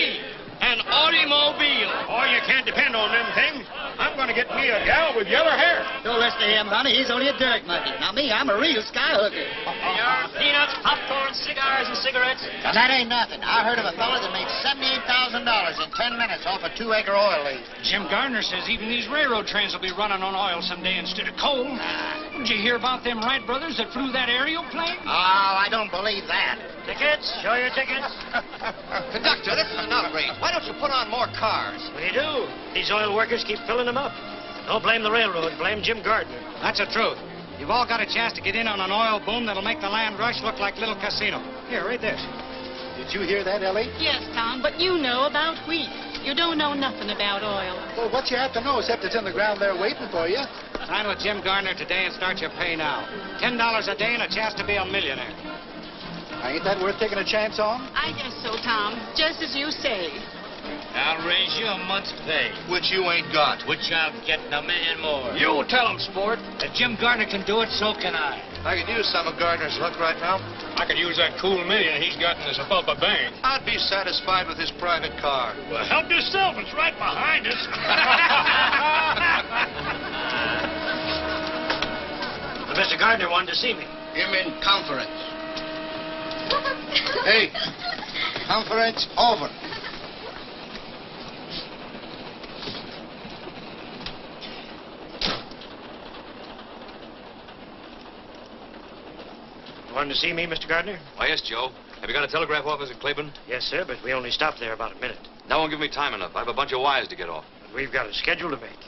me, an automobile. Oh, you can't depend on them things. I'm going to get me a gal with yellow hair. Don't listen to him, Bonnie. He's only a dirt monkey. Now, me, I'm a real skyhooker. Your peanuts, popcorn, cigars, and cigarettes. Now, that ain't nothing. I heard of a fella that made $78,000 in 10 minutes off a 2-acre oil lease. Jim Gardner says even these railroad trains will be running on oil someday instead of coal. Did you hear about them Wright brothers that flew that aerial plane? Oh, I don't believe that. Tickets? Show your tickets. Conductor, this is an outrage. Why don't you put on more cars? We do. These oil workers keep filling them up. Don't blame the railroad. Blame Jim Gardner. That's the truth. You've all got a chance to get in on an oil boom that'll make the land rush look like Little Casino. Here, read this. Did you hear that, Ellie? Yes, Tom, but you know about wheat. You don't know nothing about oil. Well, what you have to know, except it's in the ground there waiting for you. Sign with Jim Gardner today and start your pay now. $10 a day and a chance to be a millionaire. Ain't that worth taking a chance on? I guess so, Tom. Just as you say. I'll raise you a month's pay. Which you ain't got. Which I'll get $1 million more. You tell him, sport. If Jim Gardner can do it, so can I. I could use some of Gardner's luck right now. I could use that cool million he's got in his Abubba bank. I'd be satisfied with his private car. Well, help yourself. It's right behind us. Well, Mr. Gardner wanted to see me. Him in conference. Hey, conference over. Wanted to see me, Mr. Gardner? Why, yes, Joe. Have you got a telegraph office at Claiborne? Yes, sir, but we only stopped there about a minute. That won't give me time enough. I have a bunch of wires to get off. But we've got a schedule to make.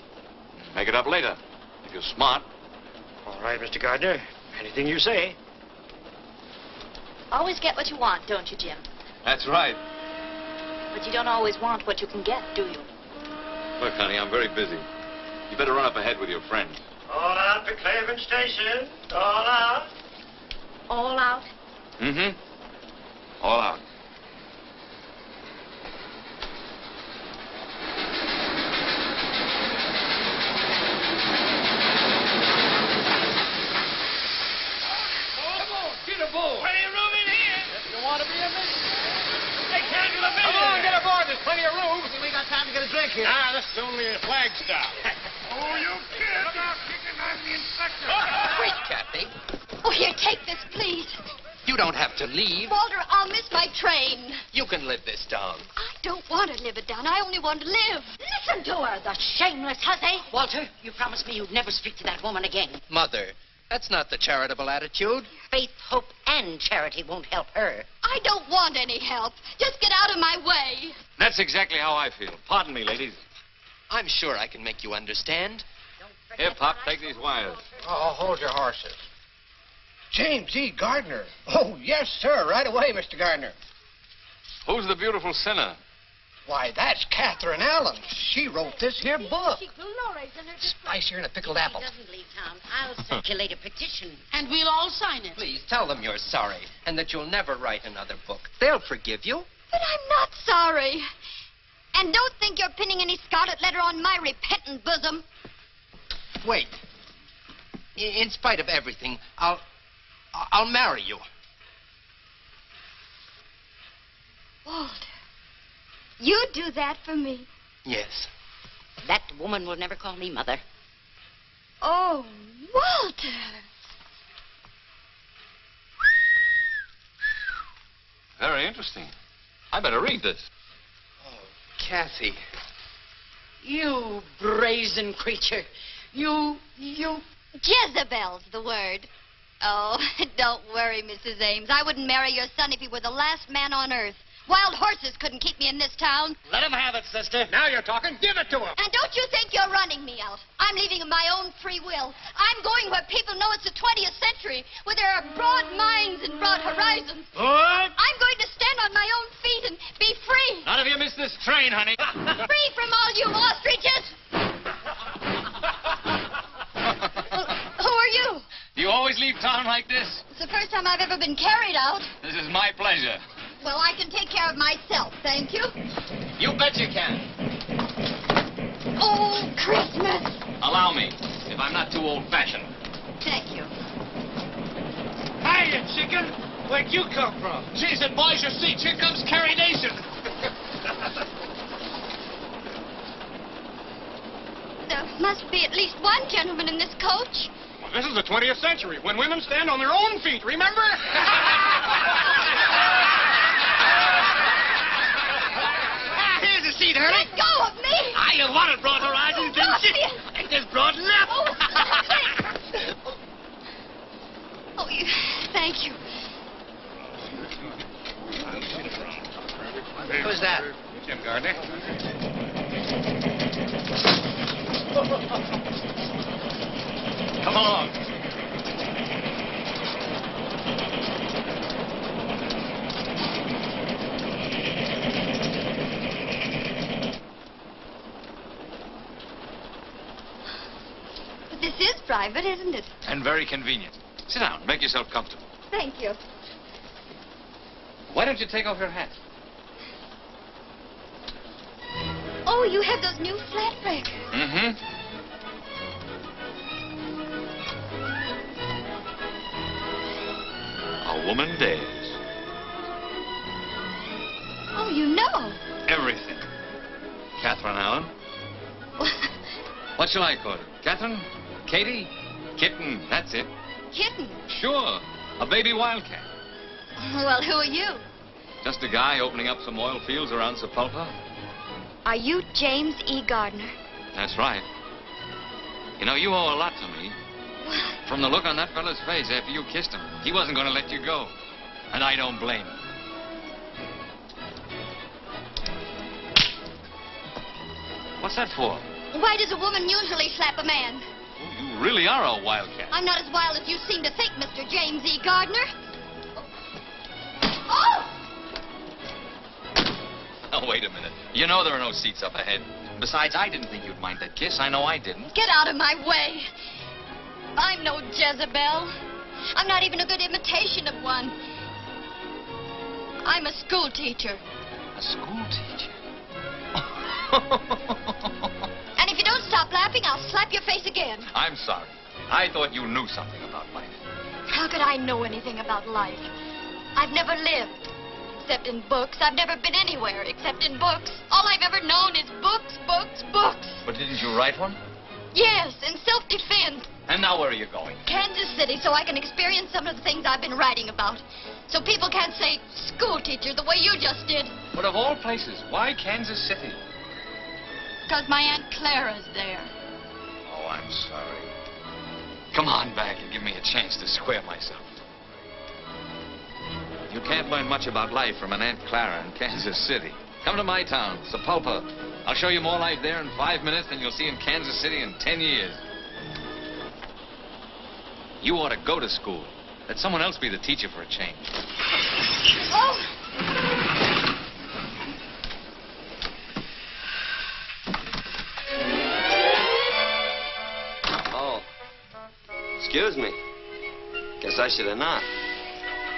Make it up later, if you're smart. All right, Mr. Gardner. Anything you say. Always get what you want, don't you, Jim? That's right. But you don't always want what you can get, do you? Look, honey, I'm very busy. You better run up ahead with your friends. All out to Claiborne Station. All out. All out? Mm-hmm. All out. Come on, get aboard. Plenty of room in here. If you want to be a millionaire. They can't do a Come on, get millionaire. aboard. There's plenty of room. We got time to get a drink here. Ah, this is only a flag stop. Oh, you kid. Look out, kicking. I'm the inspector. Wait, Kathy. Oh, here, take this, please. You don't have to leave. Walter, I'll miss my train. You can live this down. I don't want to live it down. I only want to live. Listen to her, the shameless hussy. Walter, you promised me you'd never speak to that woman again. Mother, that's not the charitable attitude. Faith, hope, and charity won't help her. I don't want any help. Just get out of my way. That's exactly how I feel. Pardon me, ladies. I'm sure I can make you understand. Here, Pop, take these wires. Oh, hold your horses. James E. Gardner. Oh, yes, sir. Right away, Mr. Gardner. Who's the beautiful sinner? Why, that's Catherine Allen. She wrote this here book. Spicier than a pickled apple. Doesn't leave town. I'll circulate a petition. And we'll all sign it. Please tell them you're sorry and that you'll never write another book. They'll forgive you. But I'm not sorry. And don't think you're pinning any scarlet letter on my repentant bosom. Wait. In spite of everything, I'll marry you. Walter, you do that for me? Yes. That woman will never call me mother. Oh, Walter. Very interesting. I better read this. Oh, Kathy. You brazen creature. You... Jezebel's the word. Oh, don't worry, Mrs. Ames. I wouldn't marry your son if he were the last man on earth. Wild horses couldn't keep me in this town. Let him have it, sister. Now you're talking. Give it to him. And don't you think you're running me out. I'm leaving of my own free will. I'm going where people know it's the 20th century, where there are broad minds and broad horizons. What? I'm going to stand on my own feet and be free. Not if you miss this train, honey. Free from all you ostriches. Who are you? You always leave town like this? It's the first time I've ever been carried out. This is my pleasure. Well, I can take care of myself, thank you. You bet you can. Oh, Christmas. Allow me, if I'm not too old-fashioned. Thank you. Hiya, chicken. Where'd you come from? Jeez, advise your seats. Here comes Carrie Nation. There must be at least one gentleman in this coach. Well, this is the 20th century, when women stand on their own feet, remember? Here's a seat, Hurley. Let go of me! You wanted broad horizons, didn't you? Ain't this broad enough? Oh, thank you. Who's that? Jim Gardner. Come along. But this is private, isn't it? And very convenient. Sit down. Make yourself comfortable. Thank you. Why don't you take off your hat? Oh, you have those new flat breakers. Mm-hmm. A woman dares. Oh, you know. Everything. Catherine Allen. What shall I call her? Catherine? Katie? Kitten. That's it. Kitten. Sure. A baby wildcat. Well, who are you? Just a guy opening up some oil fields around Sepulpa. Are you James E. Gardner? That's right. You know, you owe a lot to me. From the look on that fella's face after you kissed him, he wasn't going to let you go. And I don't blame him. What's that for? Why does a woman usually slap a man? Oh, you really are a wildcat. I'm not as wild as you seem to think, Mr. James E. Gardner. Oh! Oh, wait a minute. You know there are no seats up ahead. Besides, I didn't think you'd mind that kiss. I know I didn't. Get out of my way. I'm no Jezebel. I'm not even a good imitation of one. I'm a school teacher. A school teacher? And if you don't stop laughing, I'll slap your face again. I'm sorry. I thought you knew something about life. How could I know anything about life? I've never lived, except in books. I've never been anywhere except in books. All I've ever known is books, books, books. But didn't you write one? Yes, in self-defense. And now where are you going? Kansas City, so I can experience some of the things I've been writing about. So people can't say school teacher the way you just did. But of all places, why Kansas City? Because my Aunt Clara's there. Oh, I'm sorry. Come on back and give me a chance to square myself. You can't learn much about life from an Aunt Clara in Kansas City. Come to my town, Sepulpa. I'll show you more life there in 5 minutes than you'll see in Kansas City in 10 years. You ought to go to school. Let someone else be the teacher for a change. Oh! Oh. Excuse me. Guess I should have knocked.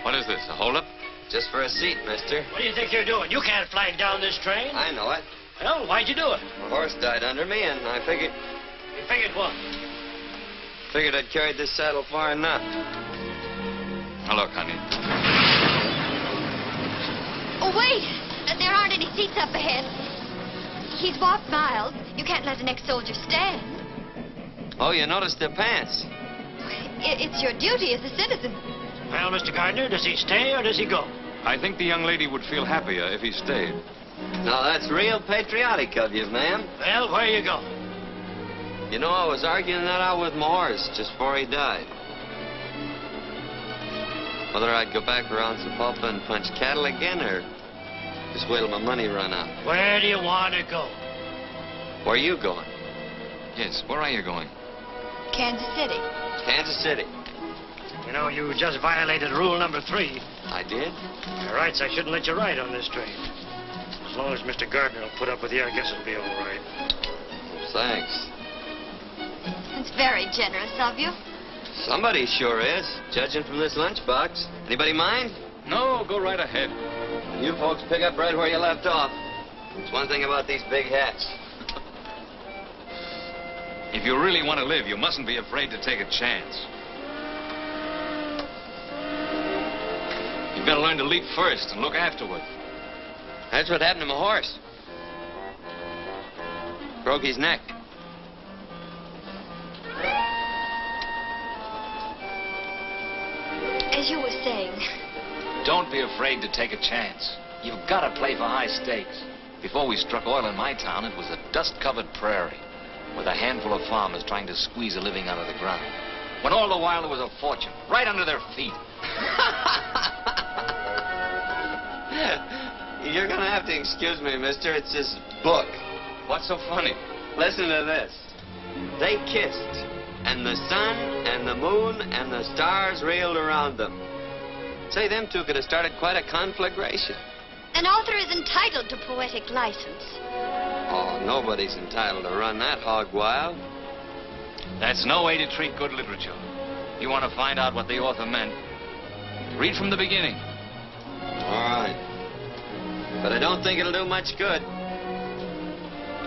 What is this, a holdup? Just for a seat, mister. What do you think you're doing? You can't flag down this train. I know it. Well, why'd you do it? My horse died under me, and I figured... You figured what? Figured I'd carried this saddle far enough. Now, look, honey. Oh, wait! There aren't any seats up ahead. He's walked miles. You can't let an ex-soldier stand. Oh, you noticed their pants. It's your duty as a citizen. Well, Mr. Gardner, does he stay or does he go? I think the young lady would feel happier if he stayed. Now, that's real patriotic of you, ma'am. Well, where you go? You know, I was arguing that out with my horse just before he died. Whether I'd go back around Sepulpa and punch cattle again, or just wait till my money run out. Where do you want to go? Where are you going? Yes, where are you going? Kansas City. Kansas City. You know, you just violated rule number 3. I did? By rights, I shouldn't let you ride on this train. As long as Mr. Gardner will put up with you, I guess it'll be all right. Well, thanks. It's very generous of you. Somebody sure is, judging from this lunchbox. Anybody mind? No, go right ahead. You folks pick up right where you left off. It's one thing about these big hats. If you really want to live, you mustn't be afraid to take a chance. You've got to learn to leap first and look afterward. That's what happened to my horse. Broke his neck. As you were saying. Don't be afraid to take a chance. You've got to play for high stakes. Before we struck oil in my town, it was a dust-covered prairie with a handful of farmers trying to squeeze a living out of the ground. When all the while there was a fortune right under their feet. You're gonna have to excuse me, mister. It's this book. What's so funny? Listen to this. They kissed, and the sun and the moon and the stars reeled around them. Say, them two could have started quite a conflagration. An author is entitled to poetic license. Oh, nobody's entitled to run that hog wild. That's no way to treat good literature. You want to find out what the author meant? Read from the beginning. All right. But I don't think it'll do much good.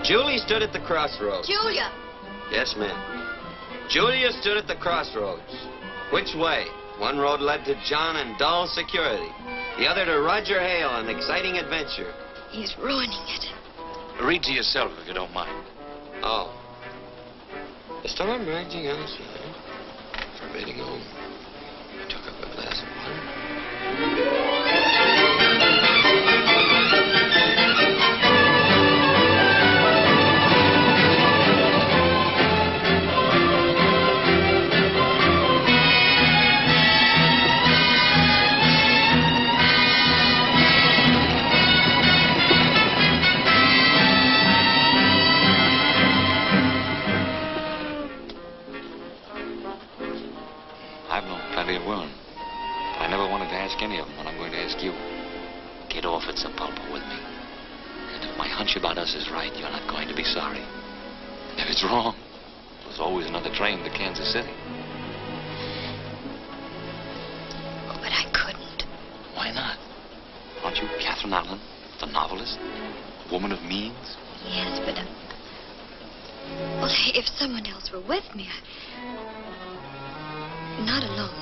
Julie stood at the crossroads. Julia. Yes, ma'am. Julia stood at the crossroads. Which way? One road led to John and dull security. The other to Roger Hale and exciting adventure. He's ruining it. Read to yourself if you don't mind. Oh. The storm raging outside, forbidding home. I took up a glass of water. I've known plenty of women, but I never wanted to ask any of them what I'm going to ask you. Get off at Sapulpa with me. And if my hunch about us is right, you're not going to be sorry. If it's wrong, there's always another train to Kansas City. Oh, but I couldn't. Why not? Aren't you Catherine Allen, the novelist? A woman of means? Yes, but... well, if someone else were with me, not alone.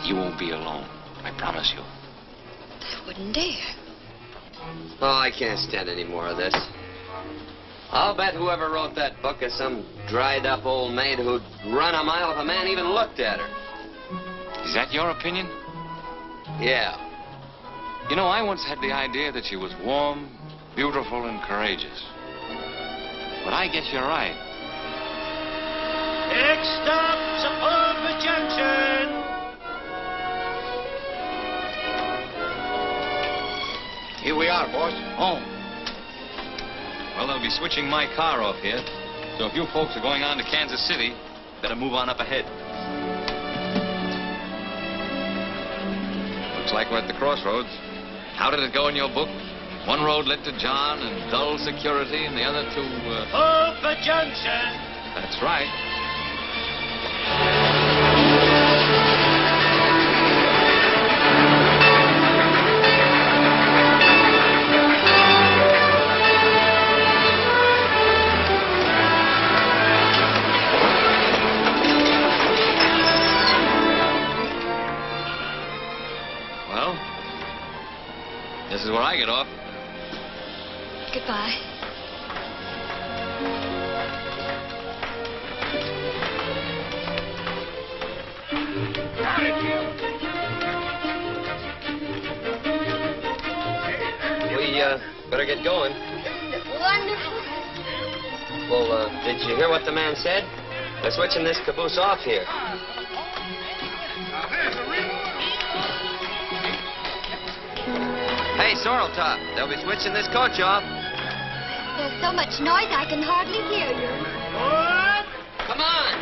You won't be alone, I promise you. I wouldn't dare. Oh, I can't stand any more of this. I'll bet whoever wrote that book is some dried-up old maid who'd run a mile if a man even looked at her. Is that your opinion? Yeah. You know, I once had the idea that she was warm, beautiful, and courageous. But I guess you're right. Next stop, Sapulpa Junction. Here we are, boss. Oh. Well, they'll be switching my car off here. So if you folks are going on to Kansas City, better move on up ahead. Looks like we're at the crossroads. How did it go in your book? One road led to John and dull security, and the other to, Sapulpa Junction. That's right. Well, this is where I get off. Goodbye. We, better get going. Wonderful. Well, did you hear what the man said? They're switching this caboose off here. Hey, Sorrel Top, they'll be switching this coach off. There's so much noise I can hardly hear you. What? Come on.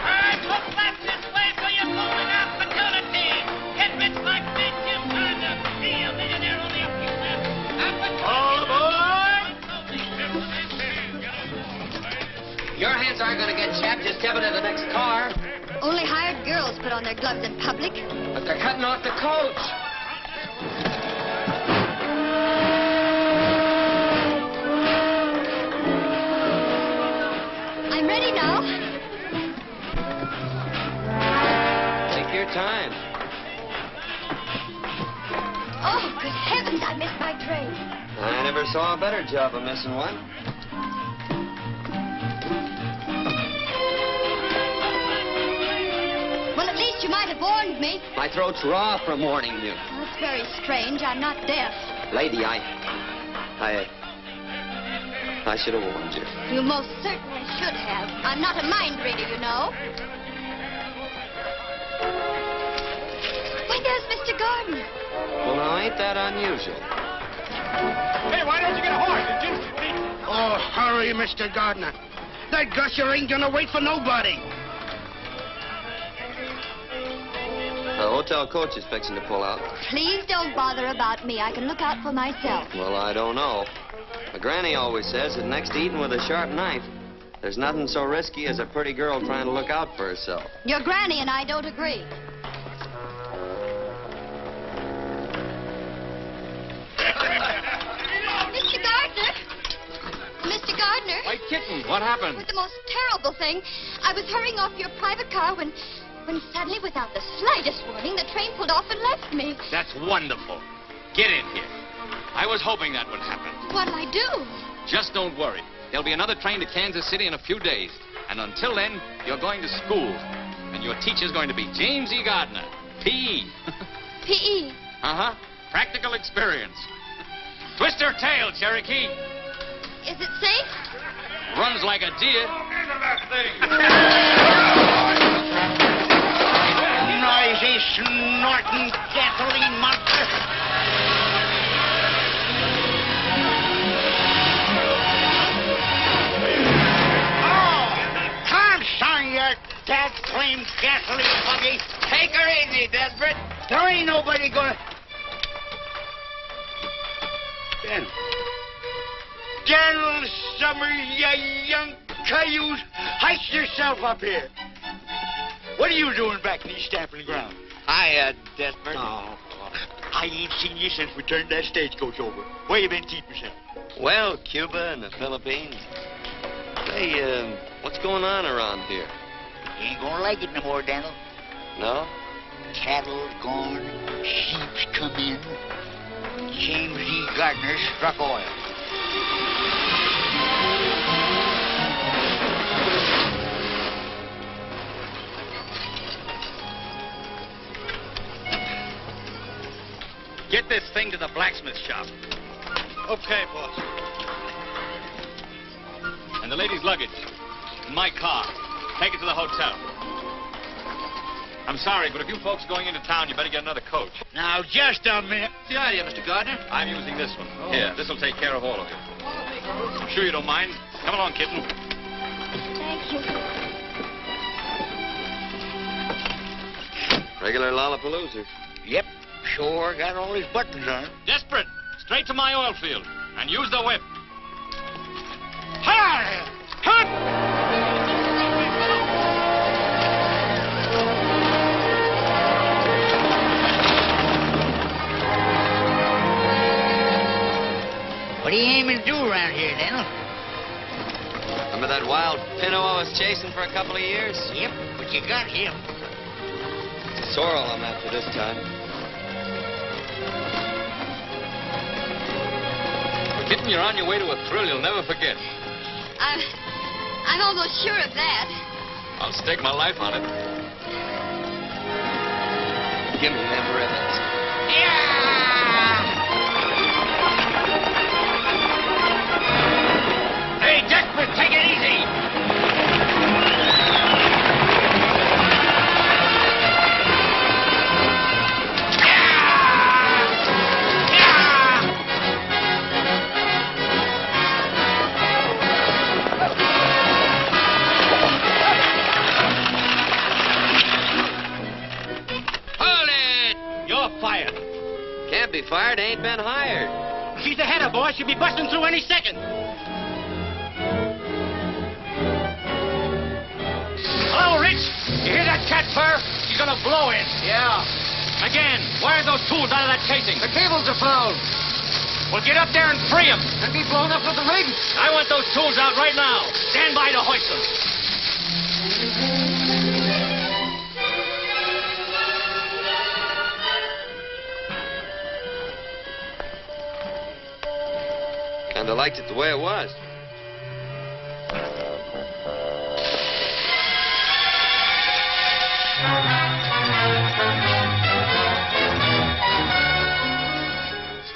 I look back this way for your golden opportunity. Get rich like this, you kind of be a millionaire on the upkeep left. All aboard! Your hands aren't going to get chapped. Just step into the next car. Only hired girls put on their gloves in public. But they're cutting off the coach. I'm ready now. Take your time. Oh, good heavens, I missed my train. I never saw a better job of missing one. Well, at least you might have warned me. My throat's raw from warning you. That's very strange. I'm not deaf. Lady, I should have warned you. You most certainly should have. I'm not a mind reader, you know. Why, there's Mr. Gardner. Well, now, ain't that unusual? Hey, why don't you get a horse? Oh, hurry, Mr. Gardner. That gusher ain't gonna wait for nobody. The hotel coach is fixing to pull out. Please don't bother about me. I can look out for myself. Well, I don't know. My granny always says that next to eating with a sharp knife, there's nothing so risky as a pretty girl trying to look out for herself. Your granny and I don't agree. Mr. Gardner! Mr. Gardner! White kitten, what happened? It was the most terrible thing. I was hurrying off your private car when suddenly, without the slightest warning, the train pulled off and left me. That's wonderful. Get in here. I was hoping that would happen. What'll I do? Just don't worry. There'll be another train to Kansas City in a few days. And until then, you're going to school. And your teacher's going to be James E. Gardner, P.E. P.E.? Uh-huh. Practical experience. Twist her tail, Cherokee. Is it safe? Runs like a deer. Noisy, snorting gasoline monster. Oh, come, son, you dad-claimed gasoline buggy. Take her easy, Desperate. There ain't nobody gonna... Ben. Daniel Summers, you young cayuse, heist yourself up here. What are you doing back in these stamping ground? Hiya, Desperate. Oh, I ain't seen you since we turned that stagecoach over. Where you been keeping yourself? Well, Cuba and the Philippines. Say, what's going on around here? You ain't gonna like it no more, Daniel. No? Cattle gone, sheep's come in. James E. Gardner struck oil. Get this thing to the blacksmith shop. Okay, boss. And the lady's luggage. In my car. Take it to the hotel. I'm sorry, but if you folks are going into town, you better get another coach. Now, just a minute. The idea, Mr. Gardner? I'm using this one. Here, this'll take care of all of you. I'm sure you don't mind. Come along, kitten. Thank you. Regular Lollapalooza. Yep, sure got all his buttons on. Desperate. Straight to my oil field. And use the whip. Hi! Hunt! What are you aiming to do around here, Daniel? Remember that wild pinto I was chasing for a couple of years? Yep, but you got him. It's a sorrel I'm after this time. Kitten, you're on your way to a thrill you'll never forget. I'm almost sure of that. I'll stake my life on it. Give me them ribbons. Hey, Desperate, take it easy. Fired. Can't be fired, ain't been hired. She's ahead of boys. She'll be busting through any second. Hello, Rich. You hear that cat purr? She's gonna blow in. Yeah. Again, wire those tools out of that casing. The cables are blown. Well, get up there and free them. And be blown up with the rig. I want those tools out right now. Stand by to hoist them. And I liked it the way it was.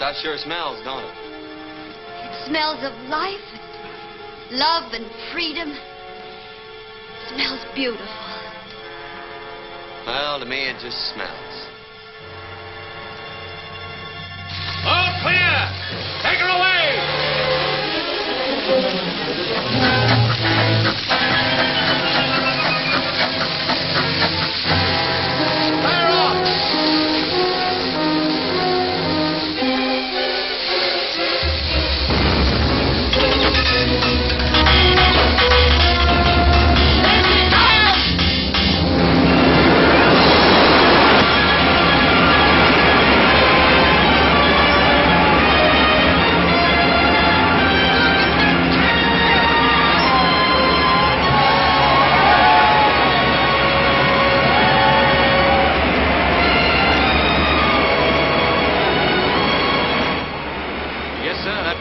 Stuff sure smells, don't it? It smells of life, love, and freedom. It smells beautiful. Well, to me, it just smells. All clear! Take her away! Fire off!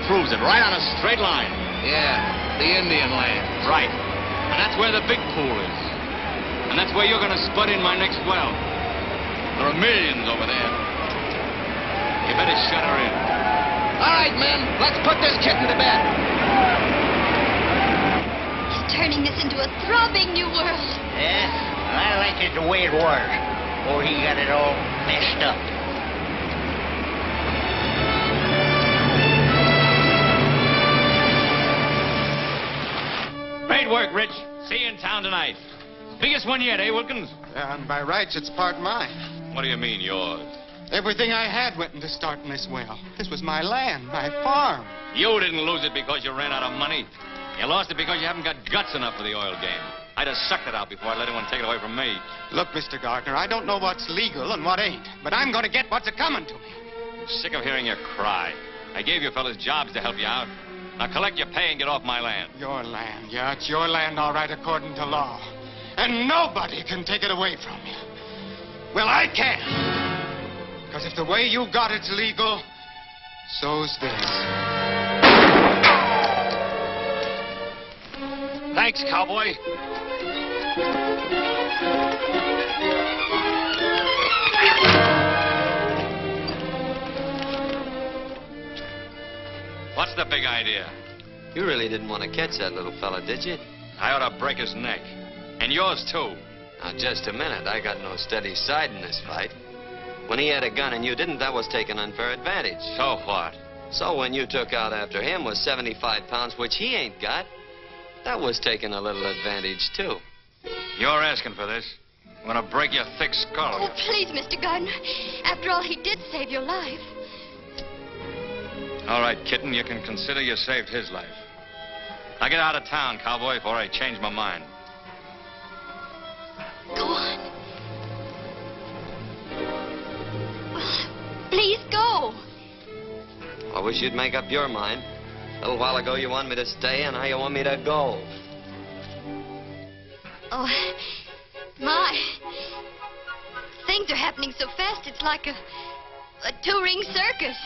Proves it, right on a straight line. Yeah, the Indian land. Right. And that's where the big pool is. And that's where you're going to spud in my next well. There are millions over there. You better shut her in. All right, men, let's put this kitten to bed. He's turning this into a throbbing new world. Yeah, I like it the way it was. Or he got it all messed up. Great work, Rich. See you in town tonight. Biggest one yet, eh, Wilkins? And by rights, it's part mine. What do you mean, yours? Everything I had went into starting this well. This was my land, my farm. You didn't lose it because you ran out of money. You lost it because you haven't got guts enough for the oil game. I'd have sucked it out before I let anyone take it away from me. Look, Mr. Gardner, I don't know what's legal and what ain't, but I'm going to get what's a-coming to me. I'm sick of hearing you cry. I gave you fellas jobs to help you out. Now collect your pay and get off my land. Your land, yeah, it's your land, all right, according to law. And nobody can take it away from you. Well, I can. Because if the way you got it's legal, so's this. Thanks, cowboy. What's the big idea? You really didn't want to catch that little fella, did you? I ought to break his neck. And yours, too. Now, just a minute. I got no steady side in this fight. When he had a gun and you didn't, that was taking unfair advantage. So what? So when you took out after him with 75 pounds, which he ain't got, that was taking a little advantage, too. You're asking for this. I'm going to break your thick skull. Oh, please, Mr. Gardner. After all, he did save your life. All right, kitten, you can consider you saved his life. Now get out of town, cowboy, before I change my mind. Go on. Please go. I wish you'd make up your mind. A little while ago you wanted me to stay, and now you want me to go. Oh, my. Things are happening so fast, it's like a touring circus.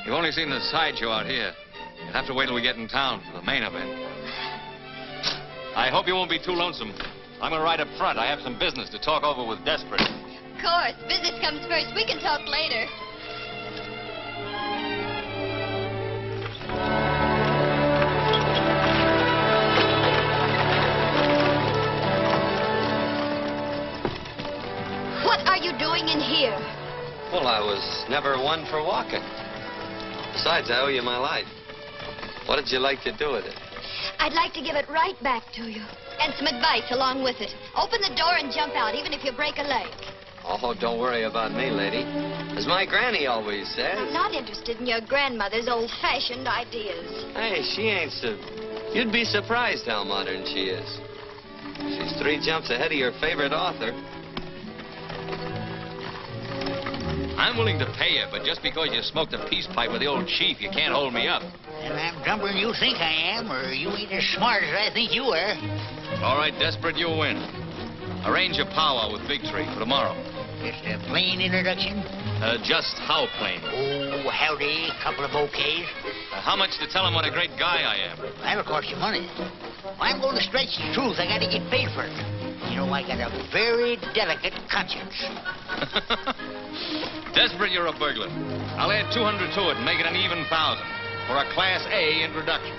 You've only seen the sideshow out here. You'll have to wait till we get in town for the main event. I hope you won't be too lonesome. I'm going to ride up front. I have some business to talk over with Desperate. Of course. Business comes first. We can talk later. What are you doing in here? Well, I was never one for walking. Besides, I owe you my life. What did you like to do with it? I'd like to give it right back to you. And some advice along with it. Open the door and jump out, even if you break a leg. Oh, don't worry about me, lady. As my granny always says. I'm not interested in your grandmother's old-fashioned ideas. Hey, she ain't so... You'd be surprised how modern she is. She's 3 jumps ahead of your favorite author. I'm willing to pay you, but just because you smoked a peace pipe with the old chief, you can't hold me up. And I'm dumber than you think I am, or you ain't as smart as I think you are. All right, Desperate, you win. Arrange a powwow with Big Tree for tomorrow. Just a plain introduction? Just how plain? Oh, howdy, couple of bouquets. How much to tell him what a great guy I am? That'll cost you money. If I'm going to stretch the truth, I got to get paid for it. You know, I got a very delicate conscience. Desperate, you're a burglar. I'll add 200 to it and make it an even 1,000 for a Class A introduction.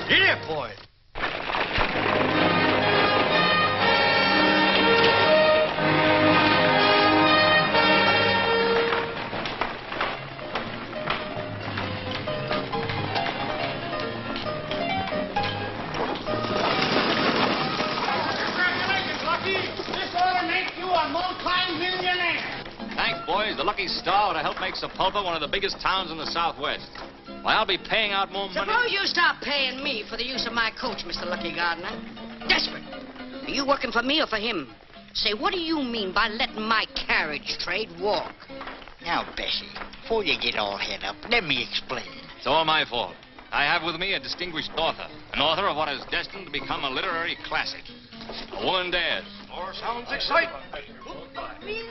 Get it, boy. Congratulations, Lucky. This ought to make you a multi-millionaire. Thanks, boys. The lucky star to help make Sepulpa one of the biggest towns in the Southwest. Why, I'll be paying out more money. Suppose you stop paying me for the use of my coach, Mr. Lucky Gardener. Desperate. Are you working for me or for him? Say, what do you mean by letting my carriage trade walk? Now, Bessie, before you get all head up, let me explain. It's all my fault. I have with me a distinguished author, an author of what is destined to become a literary classic. A woman dares. More sounds exciting.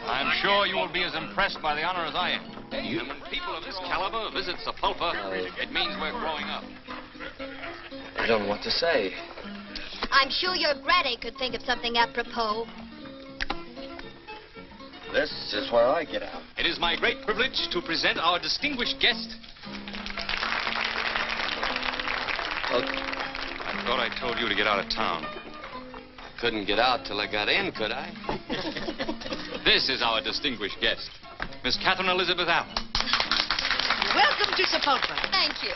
I'm sure you will be as impressed by the honor as I am. And when people of this caliber visit Sepulpa, it means we're growing up. I don't know what to say. I'm sure your granny could think of something apropos. This is where I get out. It is my great privilege to present our distinguished guest. I thought I told you to get out of town. Couldn't get out till I got in, could I? This is our distinguished guest, Miss Catherine Elizabeth Allen. Welcome to Sepulpa. Thank you.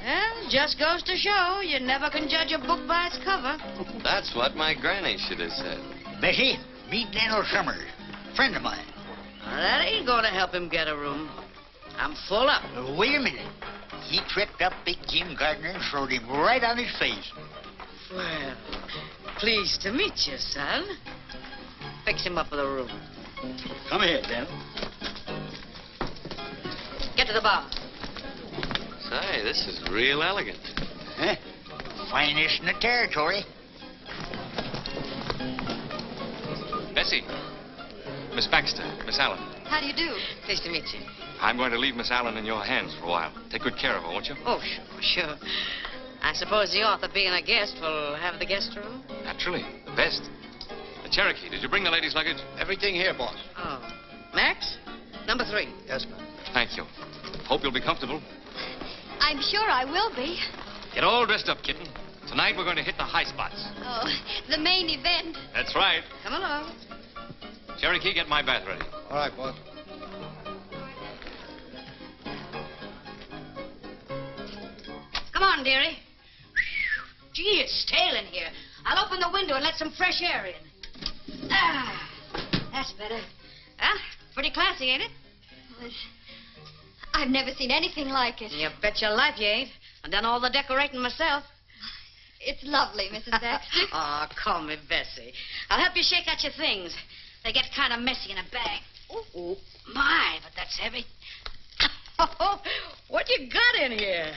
Well, just goes to show you never can judge a book by its cover. That's what my granny should have said. Bessie, meet Daniel Summers, friend of mine. Now, that ain't going to help him get a room. I'm full up. Wait a minute. He tripped up big Jim Gardner and throwed him right on his face. Well, pleased to meet you, son. Fix him up with a room. Come here, Dan. Get to the bar. Say, this is real elegant. Huh? Finest in the territory. Bessie. Miss Baxter. Miss Allen. How do you do? Pleased to meet you. I'm going to leave Miss Allen in your hands for a while. Take good care of her, won't you? Oh, sure. I suppose the author, being a guest, will have the guest room? Naturally. The best. The Cherokee, did you bring the ladies' luggage? Everything here, boss. Oh. Max? Number 3. Yes, ma'am. Thank you. Hope you'll be comfortable. I'm sure I will be. Get all dressed up, kitten. Tonight we're going to hit the high spots. Oh, the main event. That's right. Come along. Cherokee, get my bath ready. All right, boss. Come on, dearie. Gee, it's stale in here. I'll open the window and let some fresh air in. Ah, that's better. Well, pretty classy, ain't it? I've never seen anything like it. You bet your life you ain't. I've done all the decorating myself. It's lovely, Mrs. Baxter. Oh, call me Bessie. I'll help you shake out your things. They get kind of messy in a bag. Oh, my, but that's heavy. Oh, what you got in here?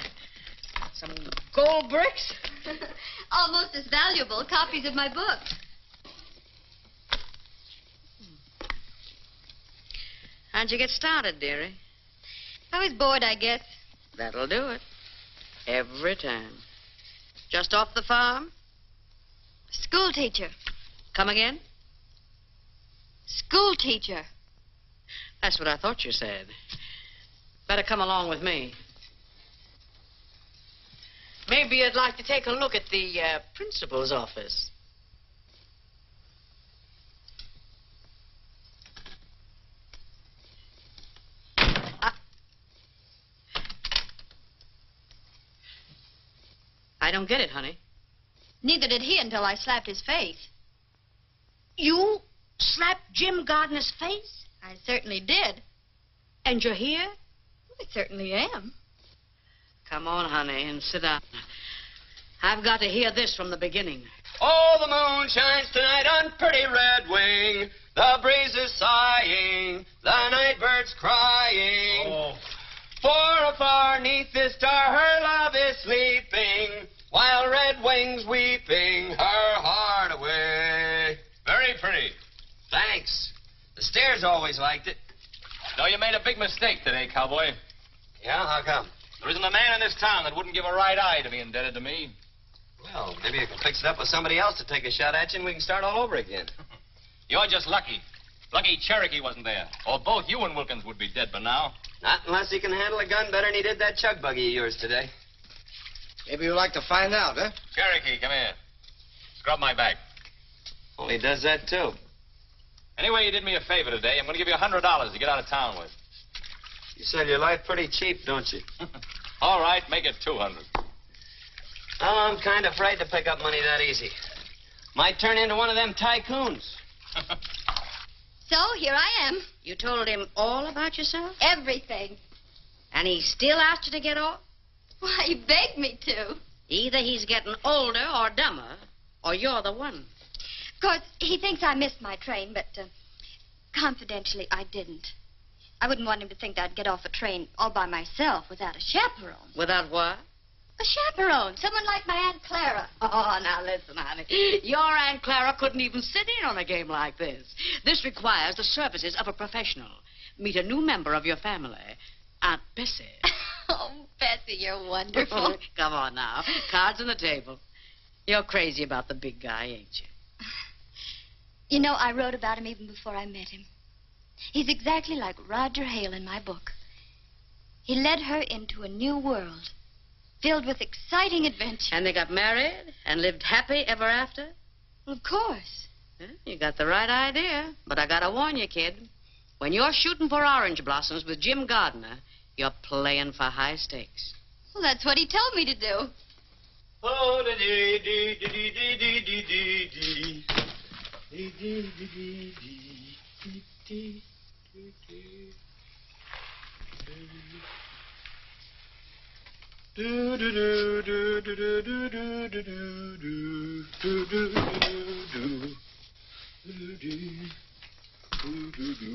Some gold bricks? Almost as valuable copies of my book. How'd you get started, dearie? I was bored, I guess. That'll do it. Every time. Just off the farm? School teacher. Come again? School teacher. That's what I thought you said. Better come along with me. Maybe you'd like to take a look at the principal's office. I don't get it, honey. Neither did he until I slapped his face. You slapped Jim Gardner's face? I certainly did. And you're here? I certainly am. Come on, honey, and sit down. I've got to hear this from the beginning. Oh, the moon shines tonight on pretty red wing. The breeze is sighing, the night bird's crying. Oh. For afar neath this star her love is sleeping, while red wings weeping her heart away. Very pretty. Thanks. The stairs always liked it. No, you made a big mistake today, cowboy. Yeah, how come? There isn't a man in this town that wouldn't give a right eye to be indebted to me. Well, maybe you can fix it up with somebody else to take a shot at you and we can start all over again. You're just lucky. Lucky Cherokee wasn't there. Or both you and Wilkins would be dead by now. Not unless he can handle a gun better than he did that chug buggy of yours today. Maybe you'd like to find out, huh? Cherokee, come here. Scrub my back. Well, he does that, too. Anyway, you did me a favor today. I'm going to give you $100 to get out of town with. You sell your life pretty cheap, don't you? All right, make it 200. Well, I'm kind of afraid to pick up money that easy. Might turn into one of them tycoons. So, here I am. You told him all about yourself? Everything. And he still asked you to get off? Why, he begged me to. Either he's getting older or dumber, or you're the one. Of course, he thinks I missed my train, but confidentially, I didn't. I wouldn't want him to think I'd get off a train all by myself without a chaperone. Without what? A chaperone. Someone like my Aunt Clara. Oh, now listen, honey. Your Aunt Clara couldn't even sit in on a game like this. This requires the services of a professional. Meet a new member of your family, Aunt Bessie. Oh, Bessie, you're wonderful. Come on now. Cards on the table. You're crazy about the big guy, ain't you? You know, I wrote about him even before I met him. He's exactly like Roger Hale in my book. He led her into a new world, filled with exciting adventure. And they got married and lived happy ever after? Well, of course. You got the right idea. But I gotta warn you, kid. When you're shooting for orange blossoms with Jim Gardner, you're playing for high stakes. Well, that's what he told me to do. Oh, dee dee dee dee dee dee dee dee dee dee dee dee. Do do do do do do do do do do do do do do do.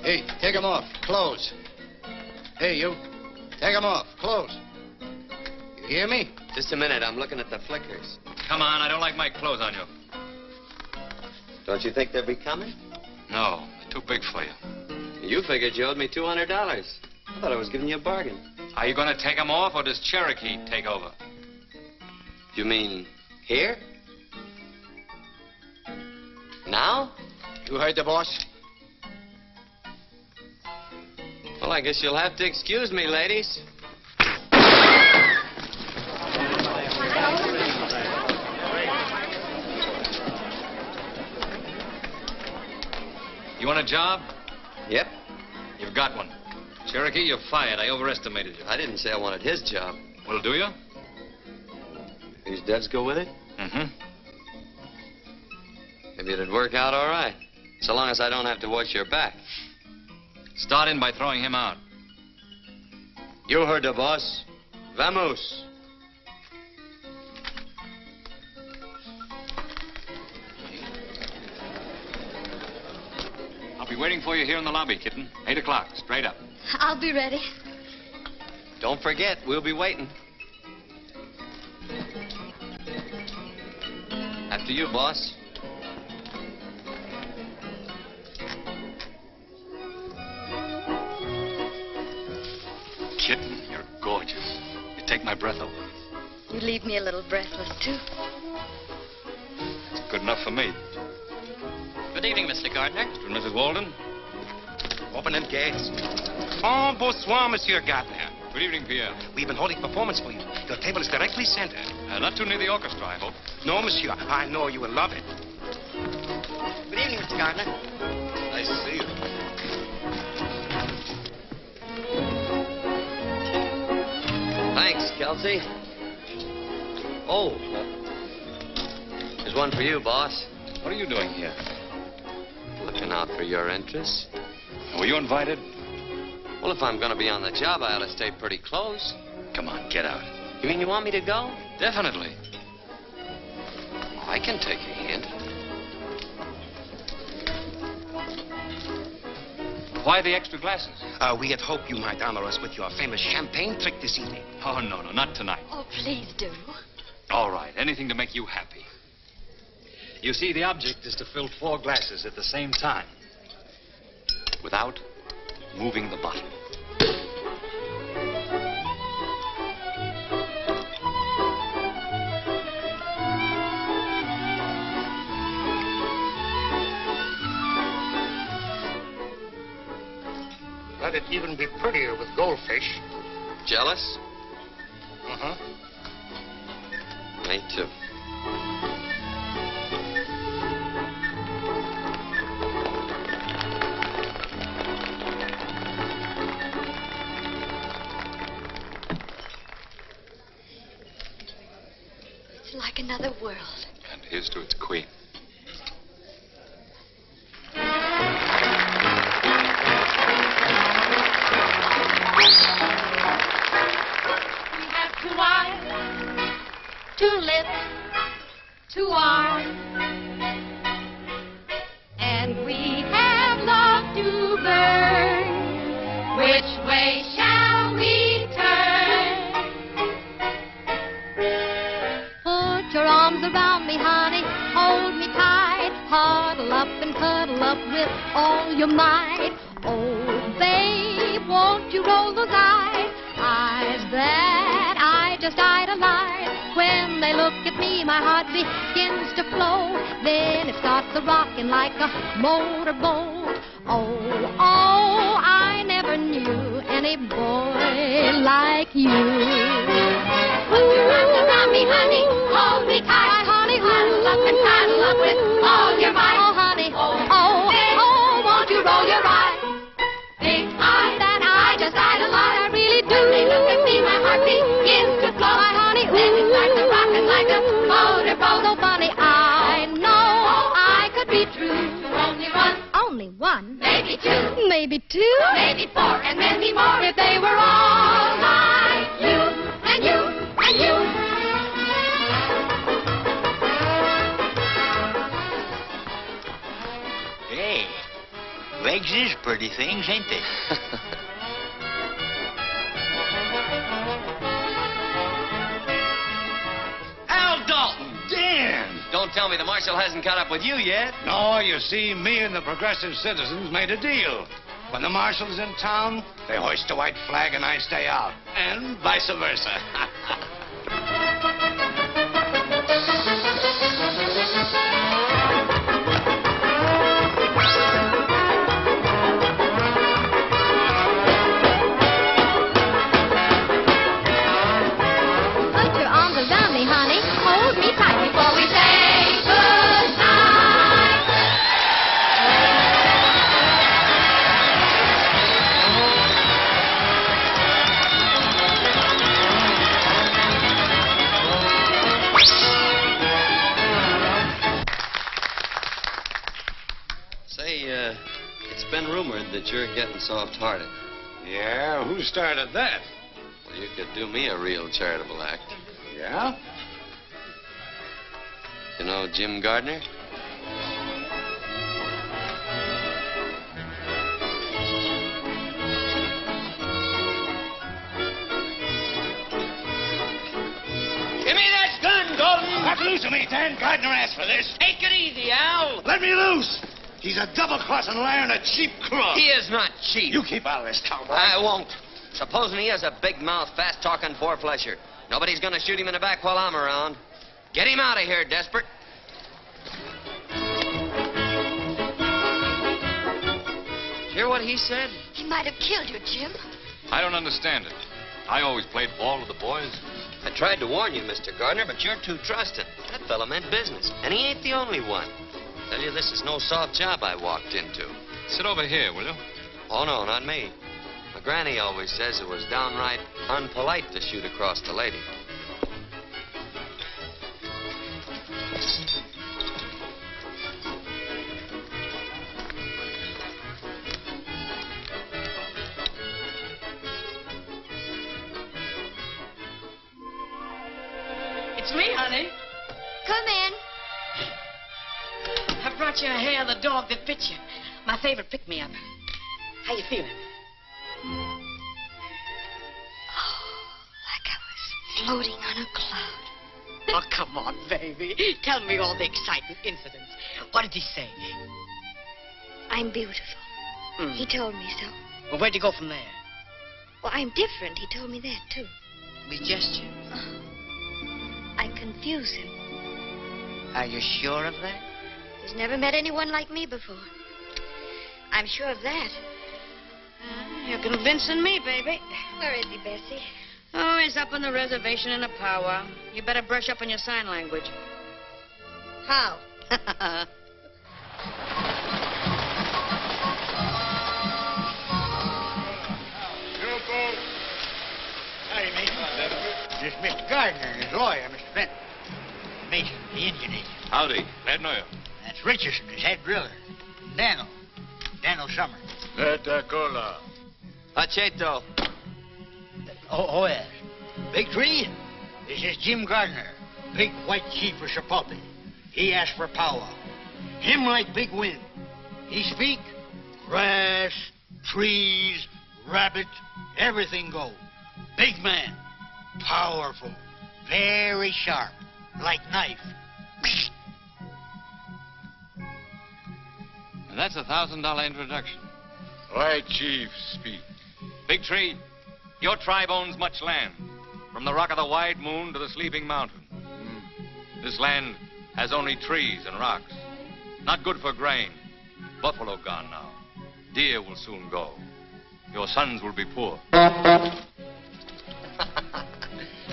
Hey, take 'em off. Close. Hey, you. Take 'em off. Close. You hear me? Just a minute. I'm looking at the flickers. Come on, I don't like my clothes on you. Don't you think they'll be coming? No, they're too big for you. You figured you owed me $200. I thought I was giving you a bargain. Are you going to take them off, or does Cherokee take over? You mean here? Now? You heard the boss? Well, I guess you'll have to excuse me, ladies. You want a job? Yep. You've got one. Cherokee, you're fired. I overestimated you. I didn't say I wanted his job. Well, do you? These devs go with it? Mm-hmm. Maybe it'd work out all right. So long as I don't have to watch your back. Start in by throwing him out. You heard the boss. Vamos. I'll be waiting for you here in the lobby, kitten. 8 o'clock, straight up. I'll be ready. Don't forget, we'll be waiting. After you, boss. Kitten, you're gorgeous. You take my breath away. You leave me a little breathless, too. It's good enough for me. Good evening, Mr. Gardner. Mr. and Mrs. Walden. Open them gates. Oh, bonsoir, Monsieur Gardner. Good evening, Pierre. We've been holding performance for you. Your table is directly centered. Not too near the orchestra, I hope. No, Monsieur. I know you will love it. Good evening, Mr. Gardner. Nice to see you. Thanks, Kelsey. Oh, there's one for you, boss. What are you doing here? Looking out for your interests. Were you invited? Well, if I'm going to be on the job, I ought to stay pretty close. Come on, get out. You mean you want me to go? Definitely. I can take a hint. Why the extra glasses? We had hoped you might honor us with your famous champagne trick this evening. Oh, no, not tonight. Oh, please do. All right, anything to make you happy. You see, the object is to fill 4 glasses at the same time without moving the bottle. thought it'd even be prettier with goldfish. Jealous? Uh-huh. Me too. It's like another world. And here's to its queen. We have 2 eyes, 2 lips, 2 arms, and we have love to burn. Which way shall we turn? Put your arms around me, honey, hold me tight, huddle up and cuddle up with all your might. Oh, babe, won't you roll those eyes that I just idolize? When they look at me, my heart begins to flow. Then it starts a-rocking like a motorboat. Oh, I never knew any boy like you. Put your arms around me, honey, hold me tight, honey, huddle up and cuddle up with all your might. Oh, honey, oh, won't you roll your eyes? Big eyes that I just idolize, I really do. When they look at me, my heart begins to flow. My honey, then it starts a-rocking like a motorboat. So funny, I know I could be true. Only one, maybe 2, maybe 2, maybe 4, and many more if they were all like you and you and you. Hey, legs is pretty things, ain't they? Al Dalton, Dan! Don't tell me the marshal hasn't caught up with you yet. No, you see, me and the progressive citizens made a deal. When the marshal's in town, they hoist a white flag and I stay out. And vice versa. Put your arms around me, honey, hold me tight before we say goodnight. Say, it's been rumored that you're getting soft-hearted. Yeah, who started that? Well, you could do me a real charitable act. Yeah? You know Jim Gardner? Give me that gun, Dalton! Let loose of me, Dan. Gardner asked for this. Take it easy, Al. Let me loose. He's a double-crossing liar and a cheap crook. He is not cheap. You keep out of this, cowboy. I won't. Supposing he is a big-mouth, fast-talking four-flesher. Nobody's going to shoot him in the back while I'm around. Get him out of here, Desperate. Hear what he said? He might have killed you, Jim. I don't understand it. I always played ball with the boys. I tried to warn you, Mr. Gardner, but you're too trusting. That fella meant business, and he ain't the only one. Tell you, this is no soft job I walked into. Sit over here, will you? Oh, no, not me. My granny always says it was downright unpolite to shoot across the lady. It's me, honey. Come in. I brought you a hair of the dog that bit you. My favorite pick-me-up. How you feeling? Like I was floating on a cloud. Oh, come on, baby. Tell me all the exciting incidents. What did he say? I'm beautiful. He told me so. Well, where'd you go from there? Well, I'm different. He told me that, too. We gesture. I confuse him. Are you sure of that? He's never met anyone like me before. I'm sure of that. You're convincing me, baby. Where is he, Bessie? Oh, he's up on the reservation in a powwow. You better brush up on your sign language. How? Howdy, Mason. This is Mr. Gardner and his lawyer, Mr. Benton. Mason, the Indian agent. Howdy. Glad to know you. That's Richardson, his head driller. Daniel Summer. Cola. Pacheto. Oh, yes. Big Tree, this is Jim Gardner, big white chief of Sapulpa. He asked for powwow. Him like big wind. He speak, grass, trees, rabbit, everything go. Big man, powerful, very sharp, like knife. And that's $1,000 introduction. White chief speak. Big Tree, your tribe owns much land, from the rock of the wide moon to the sleeping mountain. This land has only trees and rocks. Not good for grain. Buffalo gone now. Deer will soon go. Your sons will be poor.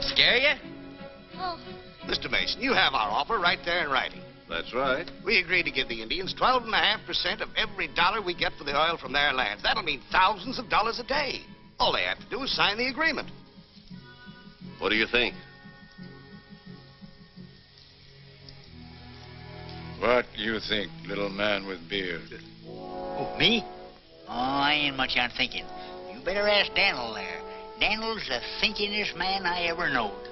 Scare you? Oh. Mr. Mason, you have our offer right there in writing. That's right. We agreed to give the Indians 12.5% of every dollar we get for the oil from their lands. That'll mean thousands of dollars a day. All they have to do is sign the agreement. What do you think? What do you think, little man with beard? Oh, me? Oh, I ain't much on thinking. You better ask Daniel there. Daniel's the thinkingest man I ever knowed.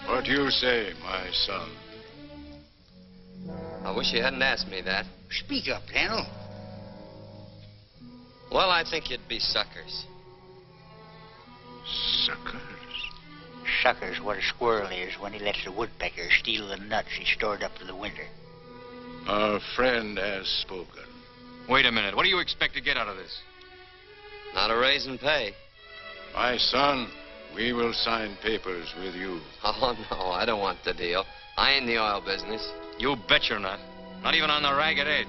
What do you say, my son? I wish you hadn't asked me that. Speak up, Daniel. Well, I think you'd be suckers. Suckers? Sucker's what a squirrel is when he lets the woodpecker steal the nuts he stored up for the winter. Our friend has spoken. Wait a minute. What do you expect to get out of this? Not a raise in pay. My son, we will sign papers with you. Oh, no, I don't want the deal. I ain't in the oil business. You bet you're not. Not even on the ragged edge.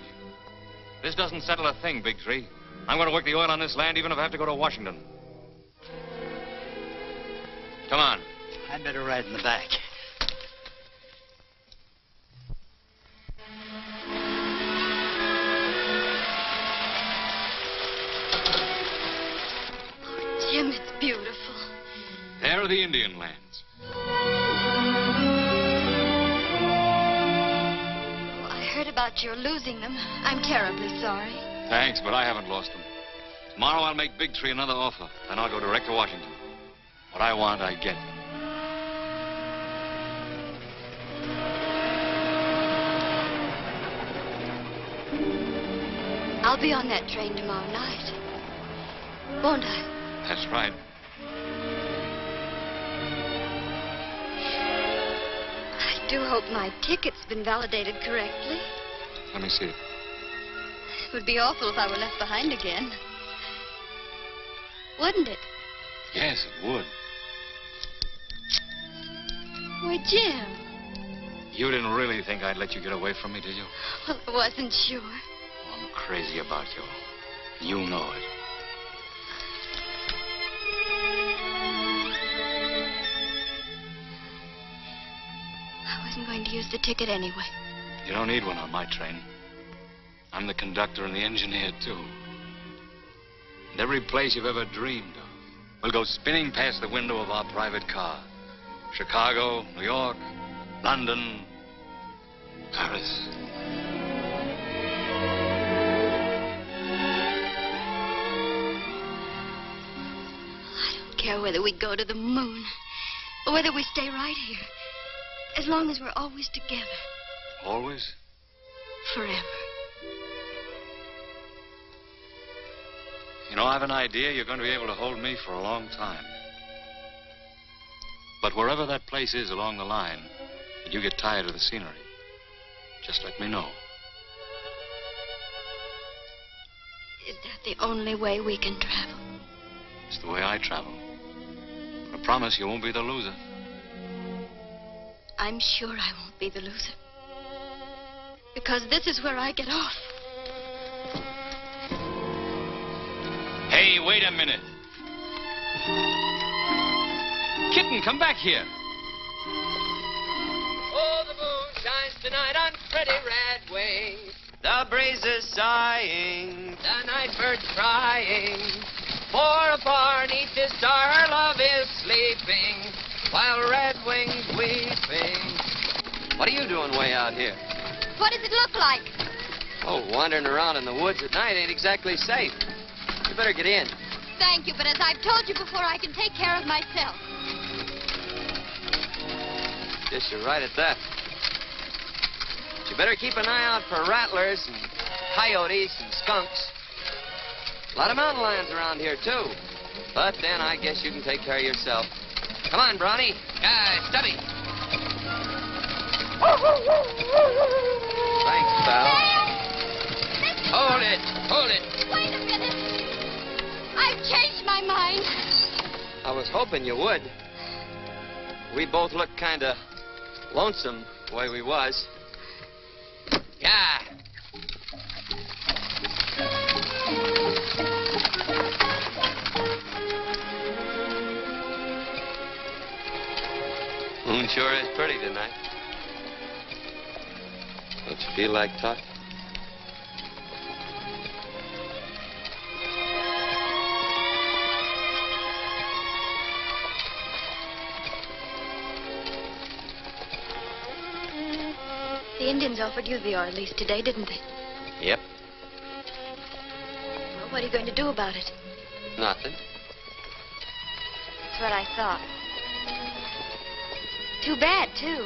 This doesn't settle a thing, Big Tree. I'm going to work the oil on this land even if I have to go to Washington. Come on. I'd better ride in the back. Oh, Jim, it's beautiful. There are the Indian lands. Oh, I heard about your losing them. I'm terribly sorry. Thanks, but I haven't lost them. Tomorrow I'll make Big Tree another offer. Then I'll go direct to Washington. What I want, I get. I'll be on that train tomorrow night. Won't I? That's right. I do hope my ticket's been validated correctly. Let me see it. It would be awful if I were left behind again. Wouldn't it? Yes, it would. Why, Jim. You didn't really think I'd let you get away from me, did you? Well, I wasn't sure. I'm crazy about you. You know it. I wasn't going to use the ticket anyway. You don't need one on my train. I'm the conductor and the engineer, too. And every place you've ever dreamed of will go spinning past the window of our private car. Chicago, New York, London, Paris. I don't care whether we go to the moon or whether we stay right here. As long as we're always together. Always? Forever. You know, I have an idea you're going to be able to hold me for a long time. But wherever that place is along the line, and you get tired of the scenery, just let me know. Is that the only way we can travel? It's the way I travel. I promise you won't be the loser. I'm sure I won't be the loser. Because this is where I get off. Hey, wait a minute. Kitten, come back here. Oh, the moon shines tonight on pretty red wings. The breeze is sighing, the night bird's crying. For afar neath the star her love is sleeping, while red wings weeping. What are you doing way out here? What does it look like? Oh, wandering around in the woods at night ain't exactly safe. You better get in. Thank you, but as I've told you before, I can take care of myself. Guess you're right at that. But you better keep an eye out for rattlers and coyotes and skunks. A lot of mountain lions around here, too. But then I guess you can take care of yourself. Come on, Bronny. Stubby. Thanks, pal. Hold it. Hold it. Wait a minute. I've changed my mind. I was hoping you would. We both looked kind of lonesome the way we was. Yeah. Moon sure is pretty tonight. Don't you feel like talking? The Indians offered you the oil lease today, didn't they? Yep. Well, what are you going to do about it? Nothing. That's what I thought. Too bad, too.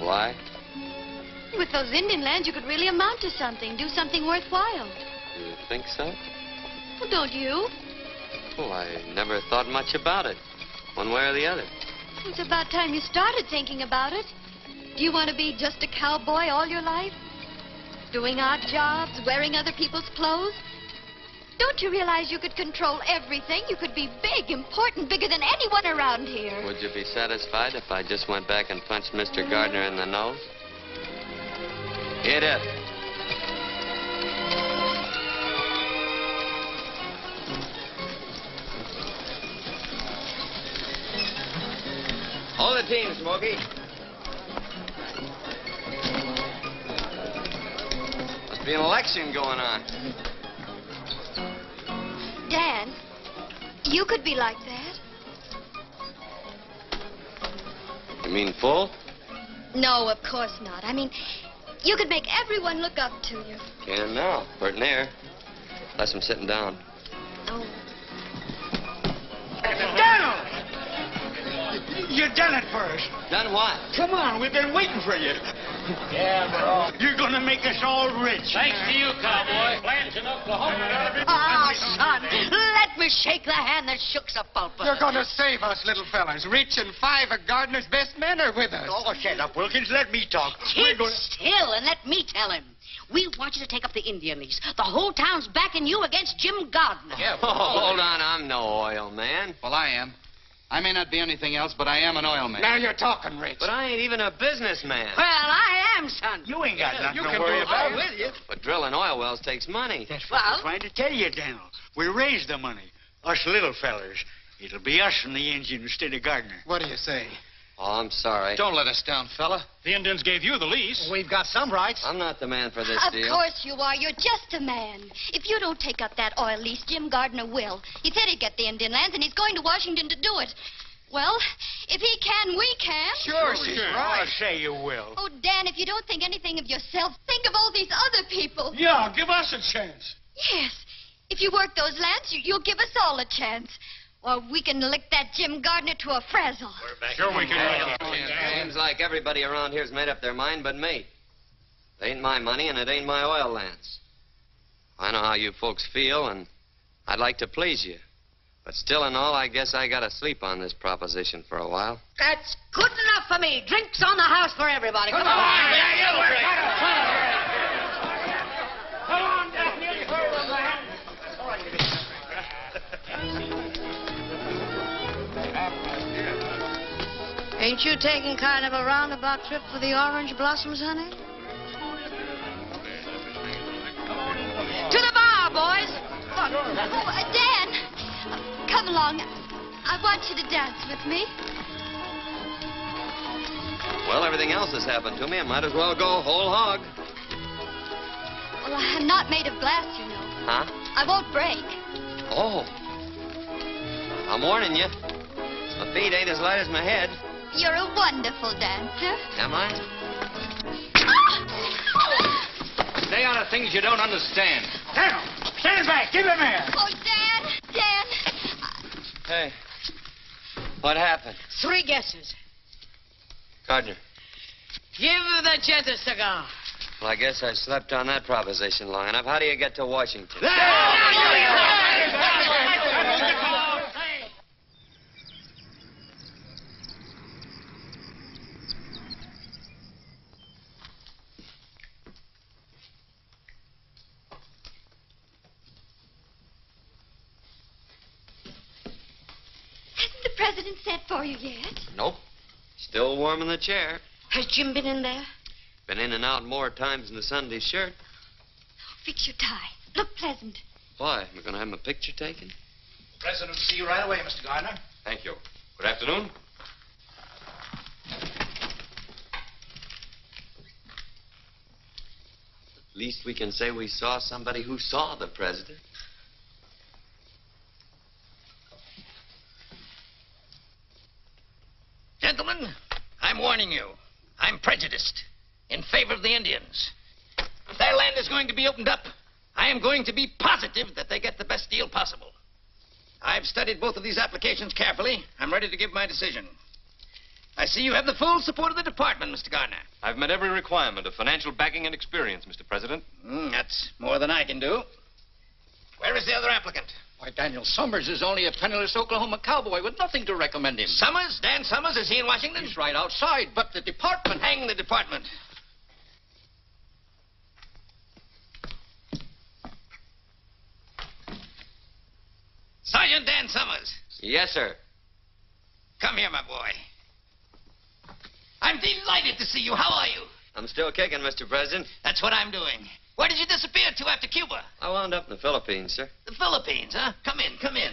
Why? With those Indian lands, you could really amount to something, do something worthwhile. You think so? Well, don't you? Well, I never thought much about it, one way or the other. It's about time you started thinking about it. Do you want to be just a cowboy all your life? Doing odd jobs, wearing other people's clothes? Don't you realize you could control everything? You could be big, important, bigger than anyone around here. Would you be satisfied if I just went back and punched Mr. Gardner in the nose? Get up. Hold the team, Smokey. Must be an election going on. Dan, you could be like that. You mean full? No, of course not. I mean, you could make everyone look up to you. Can now. Pert near. Unless I'm sitting down. Oh. Donald! You done it first. Done what? Come on, we've been waiting for you. Yeah, bro. You're gonna make us all rich. Thanks to you, cowboy. Plants in Oklahoma. Ah, son, let me shake the hand that shook the pulpit. You're going to save us, little fellas. Rich and 5 of Gardner's best men are with us. Oh, shut up, Wilkins. Let me talk. Keep still and let me tell him. We want you to take up the Indian lease. The whole town's backing you against Jim Gardner. Yeah, hold on. I'm no oil man. Well, I am. I may not be anything else, but I am an oil man. Now you're talking, Rich. But I ain't even a businessman. Well, I am, son. You ain't got nothing you to can worry do about. with you. But drilling oil wells takes money. That's what I'm trying to tell you, Daniel. We raise the money. Us little fellers. It'll be us and the Indian instead of Gardner. What do you say? Oh, I'm sorry. Don't let us down, fella. The Indians gave you the lease. We've got some rights. I'm not the man for this Of deal. course you are. You're just a man. If you don't take up that oil lease, Jim Gardner will. He said he'd get the Indian lands, and he's going to Washington to do it. Well, if he can, we can. Sure, she's right. I'll say you will. Oh, Dan, if you don't think anything of yourself, think of all these other people. Yeah, give us a chance. Yes. If you work those lands, you'll give us all a chance. Or we can lick that Jim Gardner to a frazzle. Sure we can. Seems like everybody around here's made up their mind but me. It ain't my money and it ain't my oil lands. I know how you folks feel, and I'd like to please you. But still in all, I guess I gotta sleep on this proposition for a while. That's good enough for me. Drinks on the house for everybody. Come on. Yeah, Come on, Daniel. Ain't you taking kind of a roundabout trip for the orange blossoms, honey? Dan, come along. I want you to dance with me. Well, everything else has happened to me. I might as well go whole hog. Well, I'm not made of glass, you know. Huh? I won't break. Oh. I'm warning you. My feet ain't as light as my head. You're a wonderful dancer. Am I? They are the things you don't understand. Colonel, stand back. Give him air. Oh, Dan. Hey. What happened? 3 guesses. Gardner. Give the gent a cigar. Well, I guess I slept on that proposition long enough. How do you get to Washington? Hasn't the president sent for you yet? Nope. Still warm in the chair. Has Jim been in there? Been in and out more times than the Sunday shirt. Fix your tie. Look pleasant. Why? We're going to have my picture taken? The president will see you right away, Mr. Gardner. Thank you. Good afternoon. At least we can say we saw somebody who saw the president. Gentlemen, I'm warning you. I'm prejudiced in favor of the Indians. If their land is going to be opened up, I am going to be positive that they get the best deal possible. I've studied both of these applications carefully. I'm ready to give my decision. I see you have the full support of the department, Mr. Gardner. I've met every requirement of financial backing and experience, Mr. President. That's more than I can do. Where is the other applicant? Why, Daniel Summers is only a penniless Oklahoma cowboy with nothing to recommend him. Summers? Dan Summers? Is he in Washington? He's right outside, but the department... Hang the department. Sergeant Dan Summers. Yes, sir. Come here, my boy. I'm delighted to see you. How are you? I'm still kicking, Mr. President. That's what I'm doing. Where did you disappear to after Cuba? I wound up in the Philippines, sir. The Philippines, huh? Come in, come in.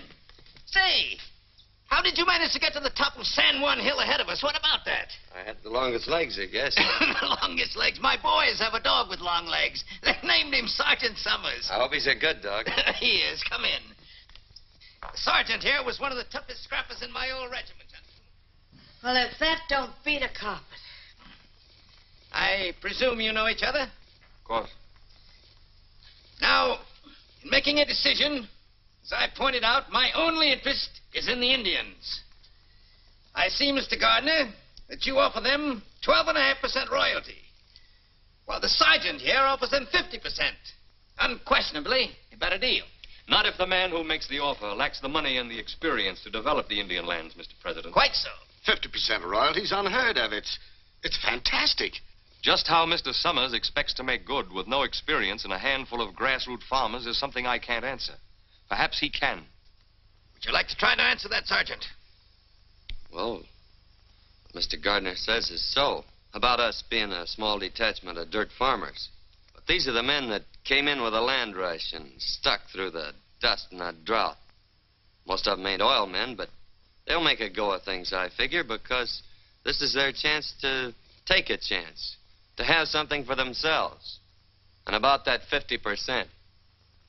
Say, how did you manage to get to the top of San Juan Hill ahead of us? What about that? I had the longest legs, I guess. The longest legs. My boys have a dog with long legs. They named him Sergeant Summers. I hope he's a good dog. He is. Come in. The sergeant here was one of the toughest scrappers in my old regiment. Well, if that don't beat a carpet. I presume you know each other? Of course. Now, in making a decision, as I pointed out, my only interest is in the Indians. I see, Mr. Gardner, that you offer them 12.5% royalty, while the sergeant here offers them 50%. Unquestionably, a better deal. Not if the man who makes the offer lacks the money and the experience to develop the Indian lands, Mr. President. Quite so. 50% royalty's unheard of. It's fantastic. Just how Mr. Summers expects to make good with no experience and a handful of grassroots farmers is something I can't answer. Perhaps he can. Would you like to try to answer that, Sergeant? Well, what Mr. Gardner says is so. About us being a small detachment of dirt farmers. But these are the men that came in with a land rush and stuck through the dust and the drought. Most of them ain't oil men, but they'll make a go of things, I figure, because this is their chance to take a chance, to have something for themselves. And about that 50%.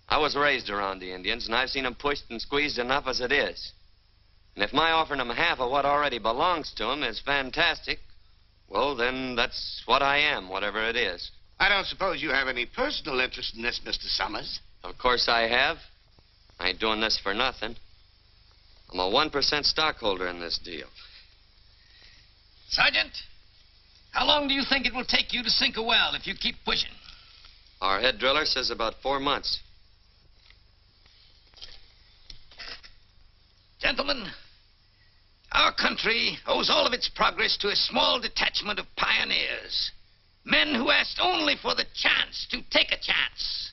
I was raised around the Indians, and I've seen them pushed and squeezed enough as it is. And if my offering them half of what already belongs to them is fantastic, well, then that's what I am, whatever it is. I don't suppose you have any personal interest in this, Mr. Summers. Of course I have. I ain't doing this for nothing. I'm a 1% stockholder in this deal. Sergeant, how long do you think it will take you to sink a well if you keep pushing? Our head driller says about 4 months. Gentlemen, our country owes all of its progress to a small detachment of pioneers. Men who asked only for the chance to take a chance.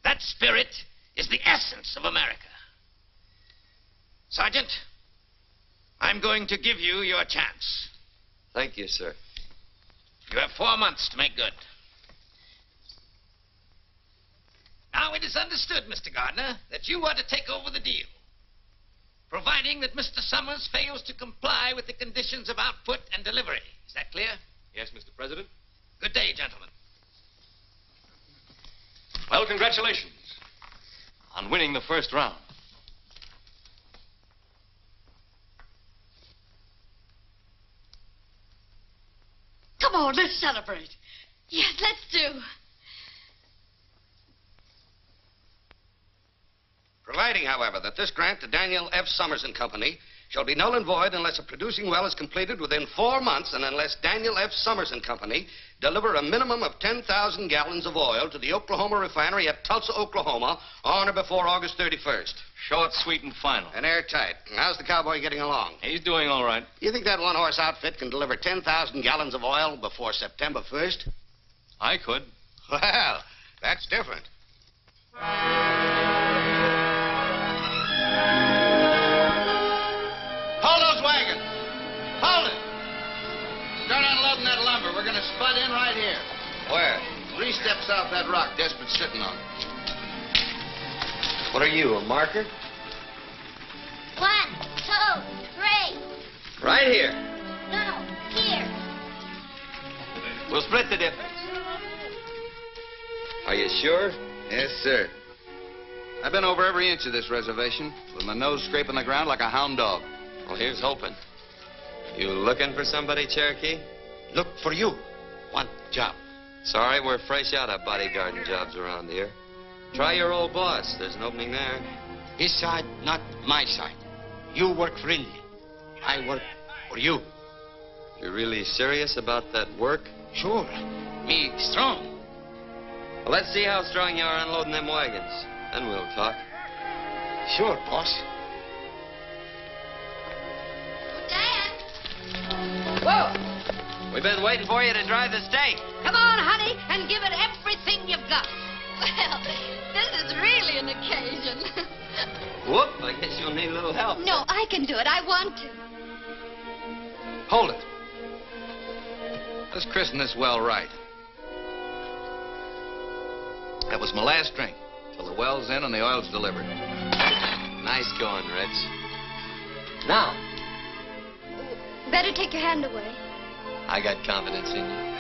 That spirit is the essence of America. Sergeant, I'm going to give you your chance. Thank you, sir. You have 4 months to make good. Now, it is understood, Mr. Gardner, that you are to take over the deal, providing that Mr. Summers fails to comply with the conditions of output and delivery. Is that clear? Yes, Mr. President. Good day, gentlemen. Well, congratulations on winning the first round. Come on, let's celebrate. Yes, let's do. Providing, however, that this grant to Daniel F. Summers and Company shall be null and void unless a producing well is completed within 4 months and unless Daniel F. Summers and Company deliver a minimum of 10,000 gallons of oil to the Oklahoma refinery at Tulsa, Oklahoma on or before August 31st. Short, sweet, and final. And airtight. How's the cowboy getting along? He's doing all right. You think that one-horse outfit can deliver 10,000 gallons of oil before September 1st? I could. Well, that's different. Hold those wagons. Hold it. Start unloading that lumber. We're going to spud in right here. Where? 3 steps off that rock Desperat's sitting on. What are you, a marker? 1, 2, 3. Right here. No, here. We'll split the difference. Are you sure? Yes, sir. I've been over every inch of this reservation with my nose scraping the ground like a hound dog. Well, here's hoping. You looking for somebody, Cherokee? Look for you. Want job. Sorry, we're fresh out of bodyguarding jobs around here. Try your old boss. There's an opening there. His side, not my side. You work for Indian. I work for you. You're really serious about that work? Sure. Me strong. Well, let's see how strong you are unloading them wagons. Then we'll talk. Sure, boss. Dan. Whoa. We've been waiting for you to drive the stake. Come on, honey, and give it everything you've got. Well, this is really an occasion. Whoop, I guess you'll need a little help. No, I can do it. I want to. Hold it. Let's christen this well right. That was my last drink, till the well's in and the oil's delivered. Nice going, Rich. Now, Better take your hand away. I got confidence in you.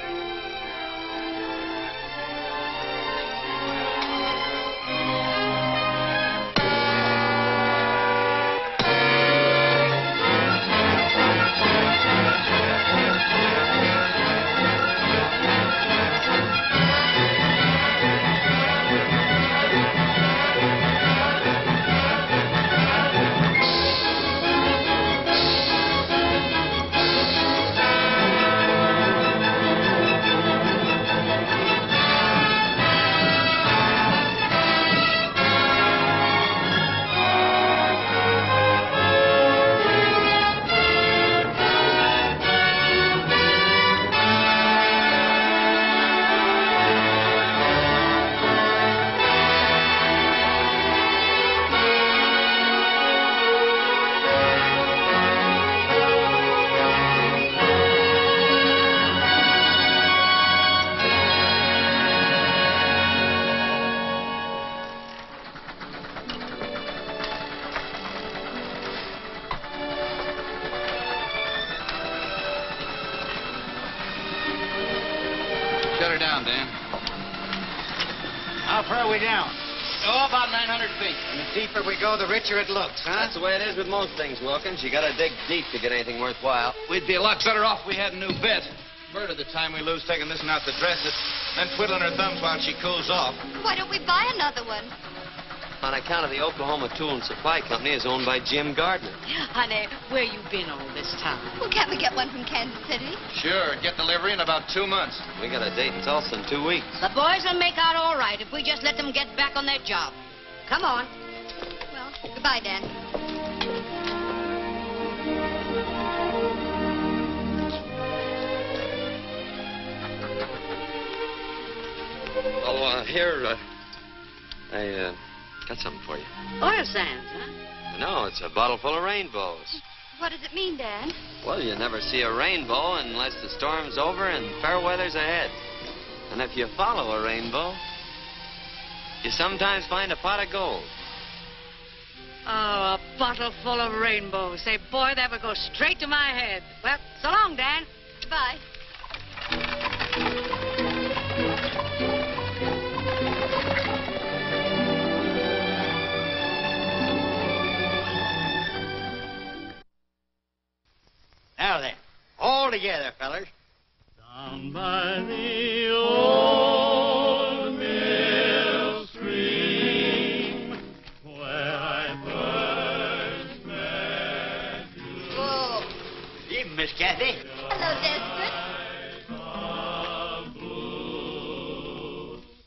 Shut her down, Dan. How far are we down? Oh, about 900 feet. And the deeper we go, the richer it looks, huh? That's the way it is with most things, Wilkins. You gotta dig deep to get anything worthwhile. We'd be a lot better off if we had a new bit. Murder the time we lose taking this one out to dress it, then twiddling her thumbs while she cools off. Why don't we buy another one? On account of the Oklahoma Tool and Supply Company is owned by Jim Gardner. Honey, where you been all this time? Well, can't we get one from Kansas City? Sure, get delivery in about 2 months. We got a date in Tulsa in 2 weeks. The boys will make out all right if we just let them get back on their job. Come on. Well, goodbye, Dan. Oh, here, I got something for you. Oil sands, huh? No, it's a bottle full of rainbows. What does it mean, Dan? Well, you never see a rainbow unless the storm's over and fair weather's ahead. And if you follow a rainbow, you sometimes find a pot of gold. Oh, a bottle full of rainbows. Say, boy, that would go straight to my head. Well, so long, Dan. Bye. Now then, all together, fellas. Down by the old mill stream, where I first met you. Whoa. Evening, Miss Kathy. Hello, Desperate.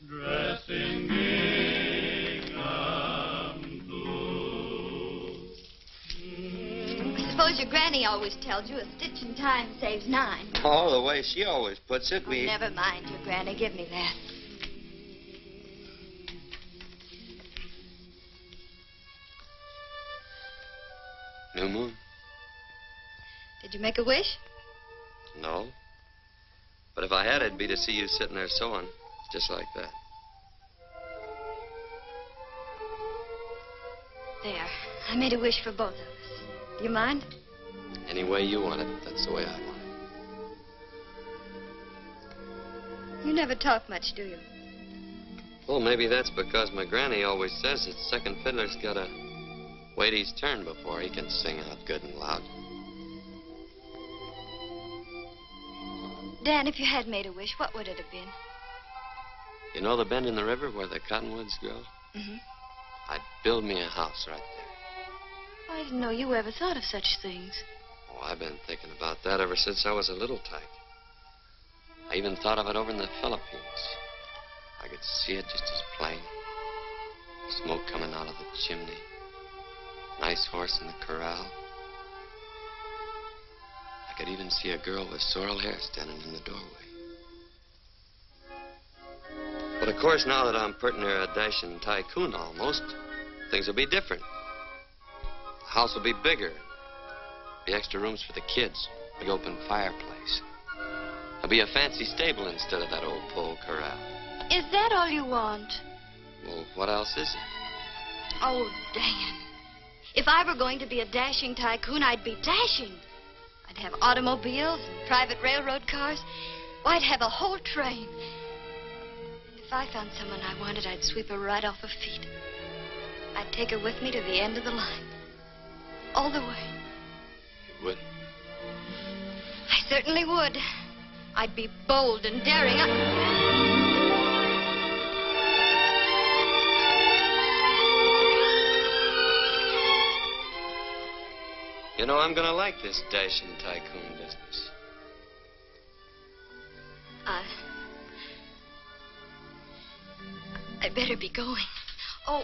Dressed in gingham blue. I suppose your granny always tells you a stitch in time saves 9. Oh, the way she always puts it, Oh, never mind your granny. Give me that. New moon? Did you make a wish? No. But if I had, it'd be to see you sitting there sewing, just like that. There. I made a wish for both of us. Do you mind? Any way you want it, that's the way I want it. You never talk much, do you? Well, maybe that's because my granny always says that second fiddler's gotta wait his turn before he can sing out good and loud. Dan, if you had made a wish, what would it have been? You know the bend in the river where the cottonwoods grow? Mm-hmm. I'd build me a house right there. I didn't know you ever thought of such things. Oh, I've been thinking about that ever since I was a little tyke. I even thought of it over in the Philippines. I could see it just as plain. Smoke coming out of the chimney. Nice horse in the corral. I could even see a girl with sorrel hair standing in the doorway. But of course, now that I'm pretty near a dashing tycoon almost, things will be different. The house will be bigger. Be extra rooms for the kids. Big open fireplace. There'll be a fancy stable instead of that old pole corral. Is that all you want? Well, what else is it? Oh, Dan. If I were going to be a dashing tycoon, I'd be dashing. I'd have automobiles and private railroad cars. Oh, I'd have a whole train. If I found someone I wanted, I'd sweep her right off her feet. I'd take her with me to the end of the line. All the way. You would? I certainly would. I'd be bold and daring. You know, I'm gonna like this dashing tycoon business. I'd better be going. Oh.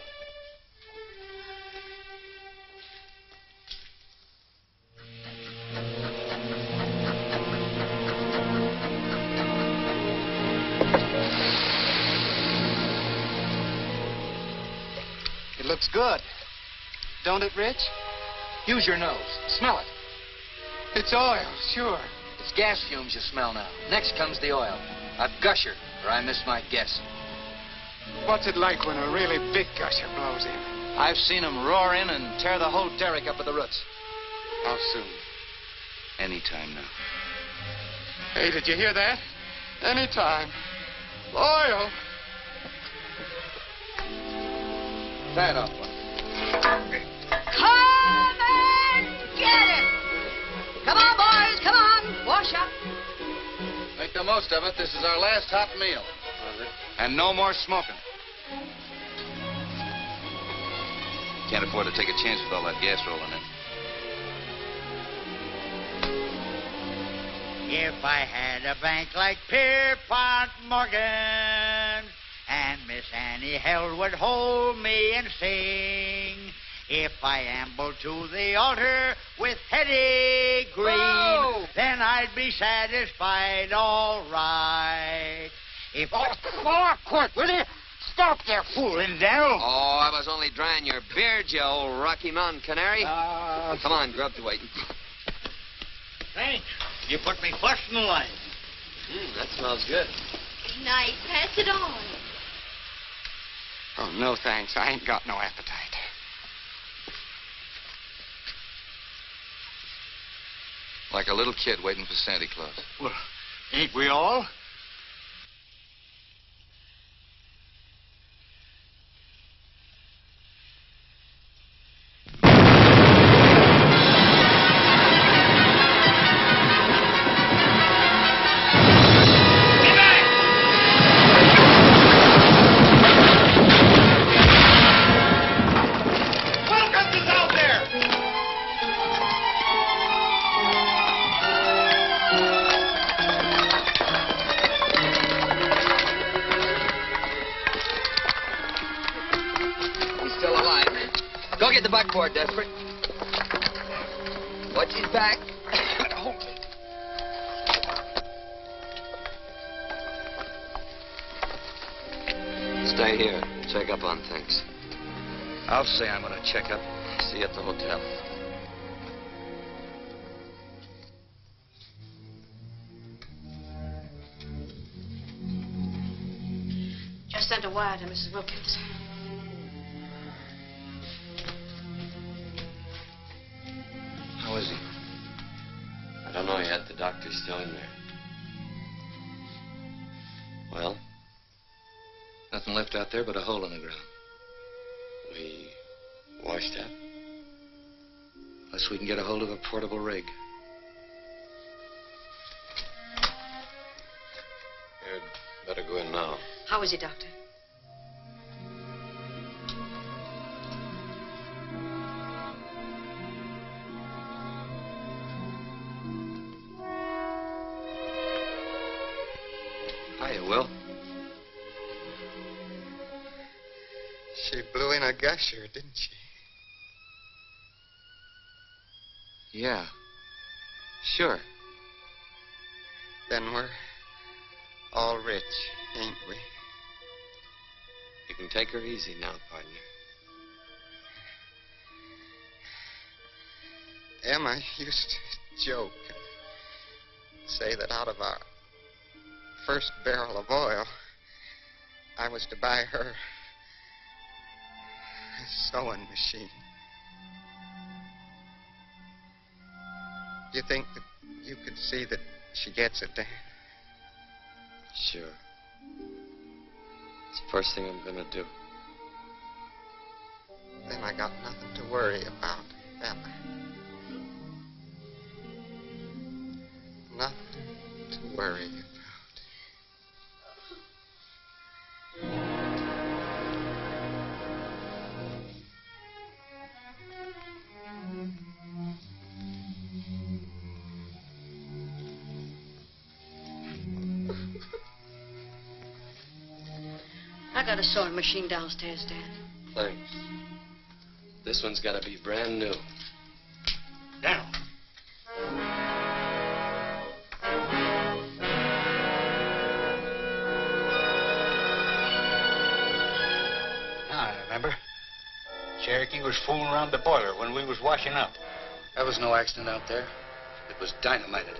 It looks good. Don't it, Rich? Use your nose. Smell it. It's oil, sure. It's gas fumes you smell now. Next comes the oil. A gusher, or I missed my guess. What's it like when a really big gusher blows in? I've seen 'em roar in and tear the whole derrick up at the roots. How soon? Anytime now. Hey, did you hear that? Anytime. Oil. Tie it up, one. Come and get it! Come on, boys, come on. Wash up. Make the most of it. This is our last hot meal. And no more smoking. Can't afford to take a chance with all that gas rolling in. If I had a bank like Pierpont Morgan, and Miss Annie Held would hold me and sing, if I ambled to the altar with Hetty Green, Whoa! then I'd be satisfied all right. If quick, will you? Stop there fooling, Daniel. Oh, I was only drying your beard, you old Rocky Mountain canary. Come on, grub to waiting. Thanks. You put me first in the line. That smells good. Nice. Pass it on. Oh, no thanks. I ain't got no appetite. Like a little kid waiting for Santa Claus. Well, ain't we all? Go get the buckboard, Desperate. Watch his back. Stay here. Check up on things. I'll say I'm going to check up. See you at the hotel. Just sent a wire to Mrs. Wilkins. How is he? I don't know yet. The doctor's still in there. Well? Nothing left out there but a hole in the ground. We washed up? Unless we can get a hold of a portable rig. You'd better go in now. How is he, Doctor? Hiya, Will. She blew in a gusher, didn't she? Yeah. Sure. Then we're all rich, ain't we? You can take her easy now, partner. Emma used to joke and say that out of our first barrel of oil, I was to buy her a sewing machine. You think that you could see that she gets it, Dan? Sure. It's the first thing I'm gonna do. Then I got nothing to worry about, Emma. Nothing to worry about. I got a sewing machine downstairs, Dad. Thanks. This one's gotta be brand new. Now. I remember. Cherokee was fooling around the boiler when we was washing up. There was no accident out there. It was dynamited.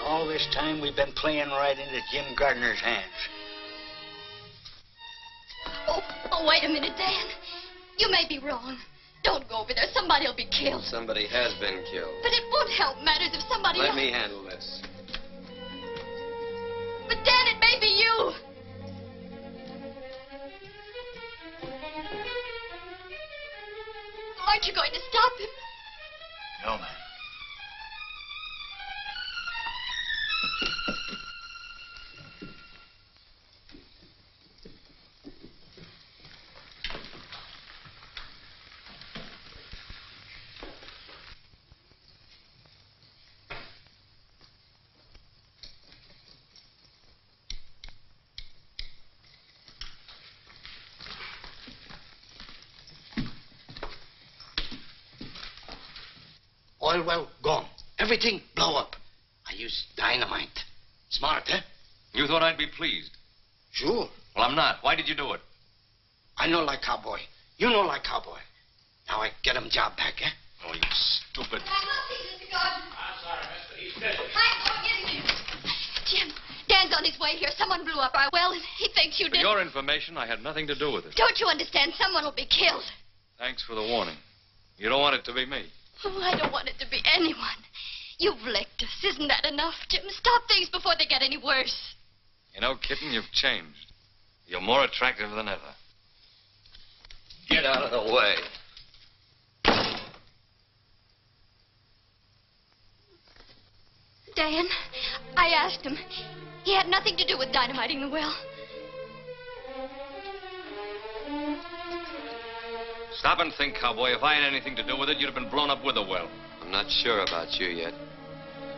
All this time we've been playing right into Jim Gardner's hands. Oh, wait a minute, Dan. You may be wrong. Don't go over there. Somebody will be killed. Somebody has been killed. But it won't help matters if somebody Let else... me handle this. But, Dan, it may be you. Aren't you going to stop him? No, ma'am. Oil well gone. Everything blow up. I used dynamite. Smart, eh? You thought I'd be pleased? Sure. Well, I'm not. Why did you do it? I know like cowboy. You know like cowboy. Now I get him job back, eh? Oh, you stupid. Mr. Gordon. I'm sorry, mister. He's busy. I'm going getting him. Jim, Dan's on his way. way here. Someone blew up our well, and he thinks you For did. your information, I had nothing to do with it. Don't you understand? Someone will be killed. Thanks for the warning. You don't want it to be me. Oh, I don't want it to be anyone. You've licked us. Isn't that enough, Jim? Stop things before they get any worse. You know, kitten, you've changed. You're more attractive than ever. Get out of the way. Dan, I asked him. He had nothing to do with dynamiting the well. Stop and think, cowboy. If I had anything to do with it, you'd have been blown up with the well. I'm not sure about you yet.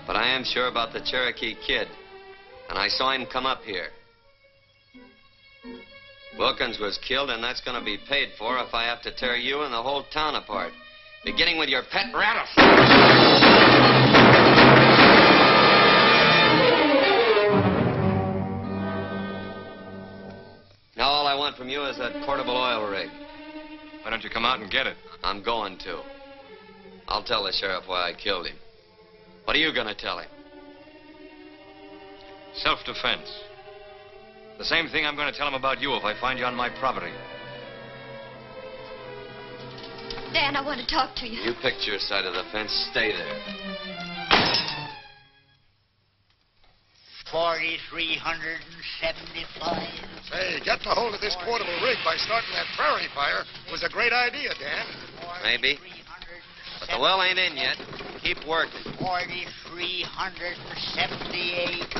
But I am sure about the Cherokee Kid. And I saw him come up here. Wilkins was killed, and that's going to be paid for if I have to tear you and the whole town apart. Beginning with your pet rattlesnake. Now all I want from you is that portable oil rig. Why don't you come out and get it? I'm going to. I'll tell the sheriff why I killed him. What are you going to tell him? Self-defense. The same thing I'm going to tell him about you if I find you on my property. Dan, I want to talk to you. You picked your side of the fence. Stay there. 4,375. Say, getting a hold of this portable rig by starting that prairie fire was a great idea, Dan. Maybe. But the well ain't in yet. Keep working. 4,378.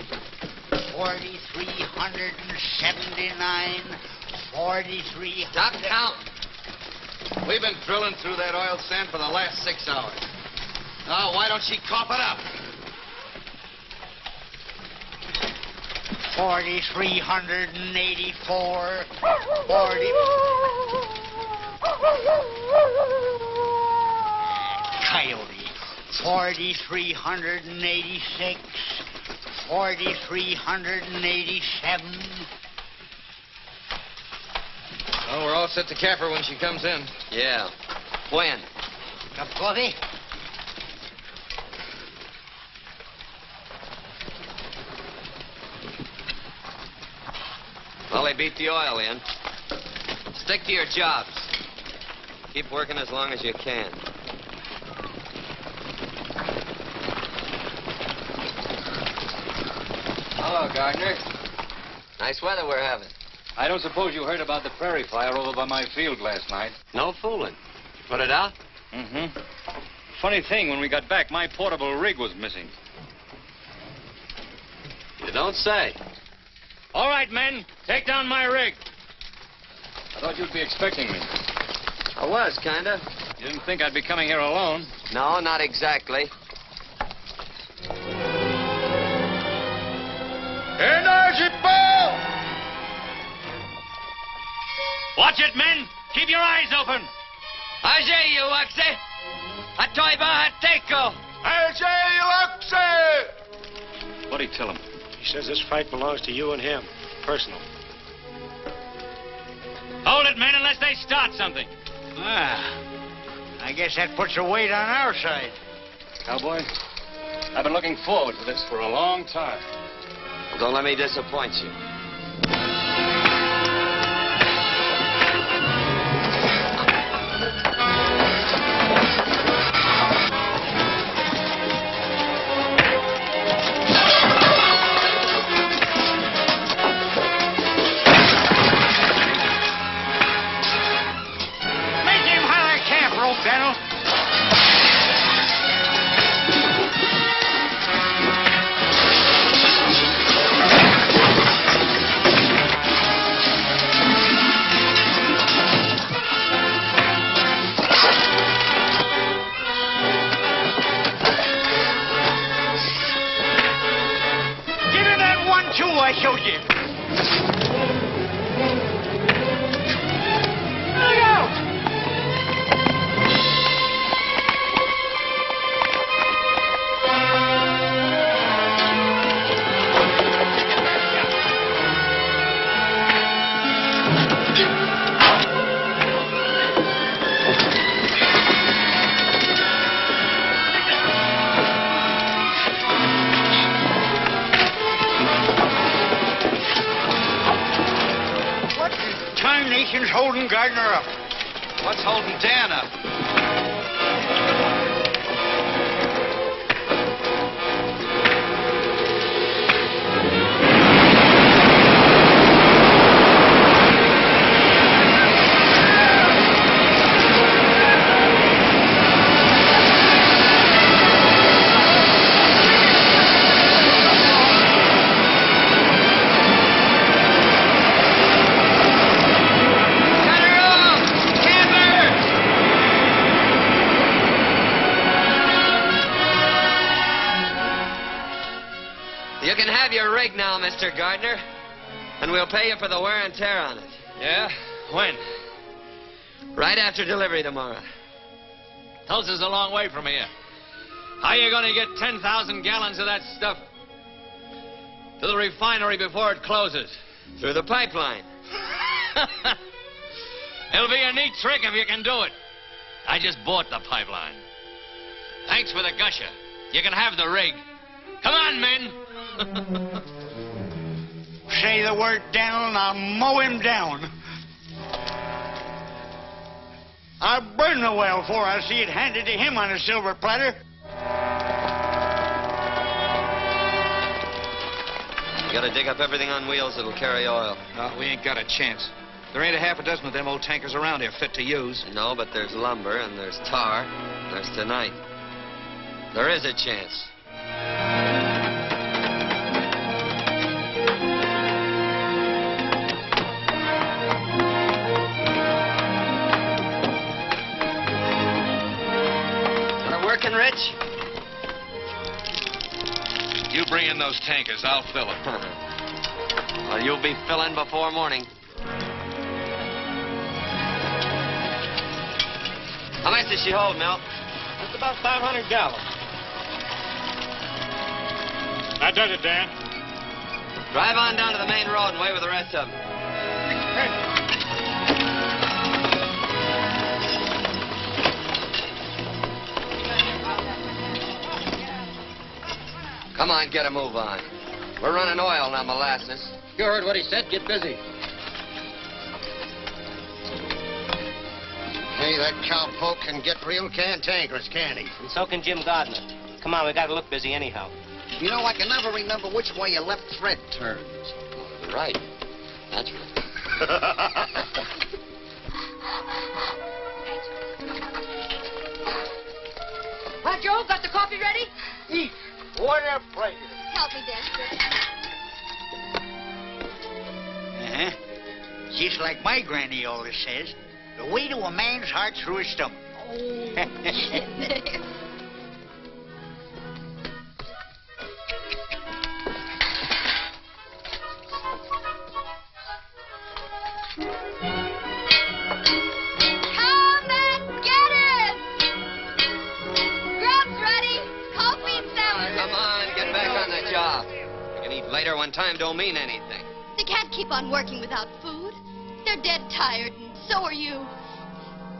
4,379. 4,300. Stop counting. We've been drilling through that oil sand for the last 6 hours. Now, why don't she cough it up? 4,384. 40. Coyote. 4,386. 4,387. Well, we're all set to cap her when she comes in. Yeah. When? Cup of coffee? Well, they beat the oil in. Stick to your jobs. Keep working as long as you can. Hello, Gardner. Nice weather we're having. I don't suppose you heard about the prairie fire over by my field last night. No fooling. Put it out? Mm-hmm. Funny thing, when we got back, my portable rig was missing. You don't say. All right, men, take down my rig. I thought you'd be expecting me. I was, kinda. You didn't think I'd be coming here alone? No, not exactly. Energy ball! Watch it, men. Keep your eyes open. Ajay, you Waxy. Atoiba Hateko. Ajay Oxy! What'd he tell him? He says this fight belongs to you and him. Personal. Hold it, men, unless they start something. I guess that puts a weight on our side. Cowboy, I've been looking forward to this for a long time. Well, don't let me disappoint you. I showed you. Look out! nation's holding Gardner up? What's holding Dan up? You can have your rig now, Mr. Gardner. And we'll pay you for the wear and tear on it. Yeah? When? Right after delivery tomorrow. Tulsa's a long way from here. How are you going to get 10,000 gallons of that stuff to the refinery before it closes? Through the pipeline. It'll be a neat trick if you can do it. I just bought the pipeline. Thanks for the gusher. You can have the rig. Come on, men. Say the word down, I'll mow him down. I'll burn the well before I see it handed to him on a silver platter. You gotta dig up everything on wheels that'll carry oil. We ain't got a chance. There ain't a half a dozen of them old tankers around here fit to use. No, but there's lumber, and there's tar, and there's tonight. There is a chance. Working, Rich? You bring in those tankers. I'll fill them. Well, you'll be filling before morning. How much does she hold, Milt? It's about 500 gallons. That does it, Dan. Drive on down to the main road and wait with the rest of them. Come on, get a move on. We're running oil, not molasses. You heard what he said. Get busy. Hey, that cowpoke can get real cantankerous, can't he? And so can Jim Gardner. Come on, we gotta look busy anyhow. You know, I can never remember which way your left thread turns. Right. That's right. What, Joe? Got the coffee ready? Eat. What a pleasure. Help me, Dexter. Uh-huh. Just like my granny always says, the way to a man's heart through his stomach. Come and get it! Grub's ready. Coffee and sandwiches. Come on, get back on the job. You can eat later when time don't mean anything. They can't keep on working without food. They're dead tired, and so are you.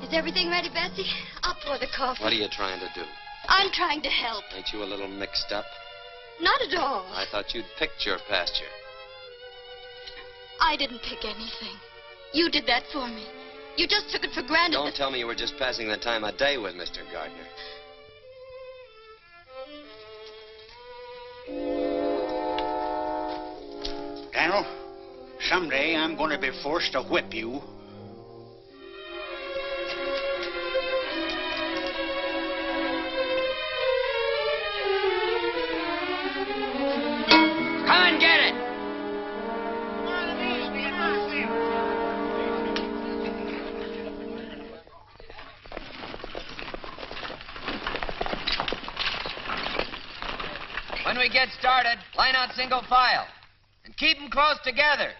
Is everything ready, Bessie? I'll pour the coffee. What are you trying to do? I'm trying to help. Ain't you a little mixed up? Not at all. I thought you'd picked your pasture. I didn't pick anything. You did that for me. You just took it for granted. Don't tell me you were just passing the time of day with Mr. Gardner. Daniel, someday I'm going to be forced to whip you. Come and get it! When we get started, line out single file. And keep them close together.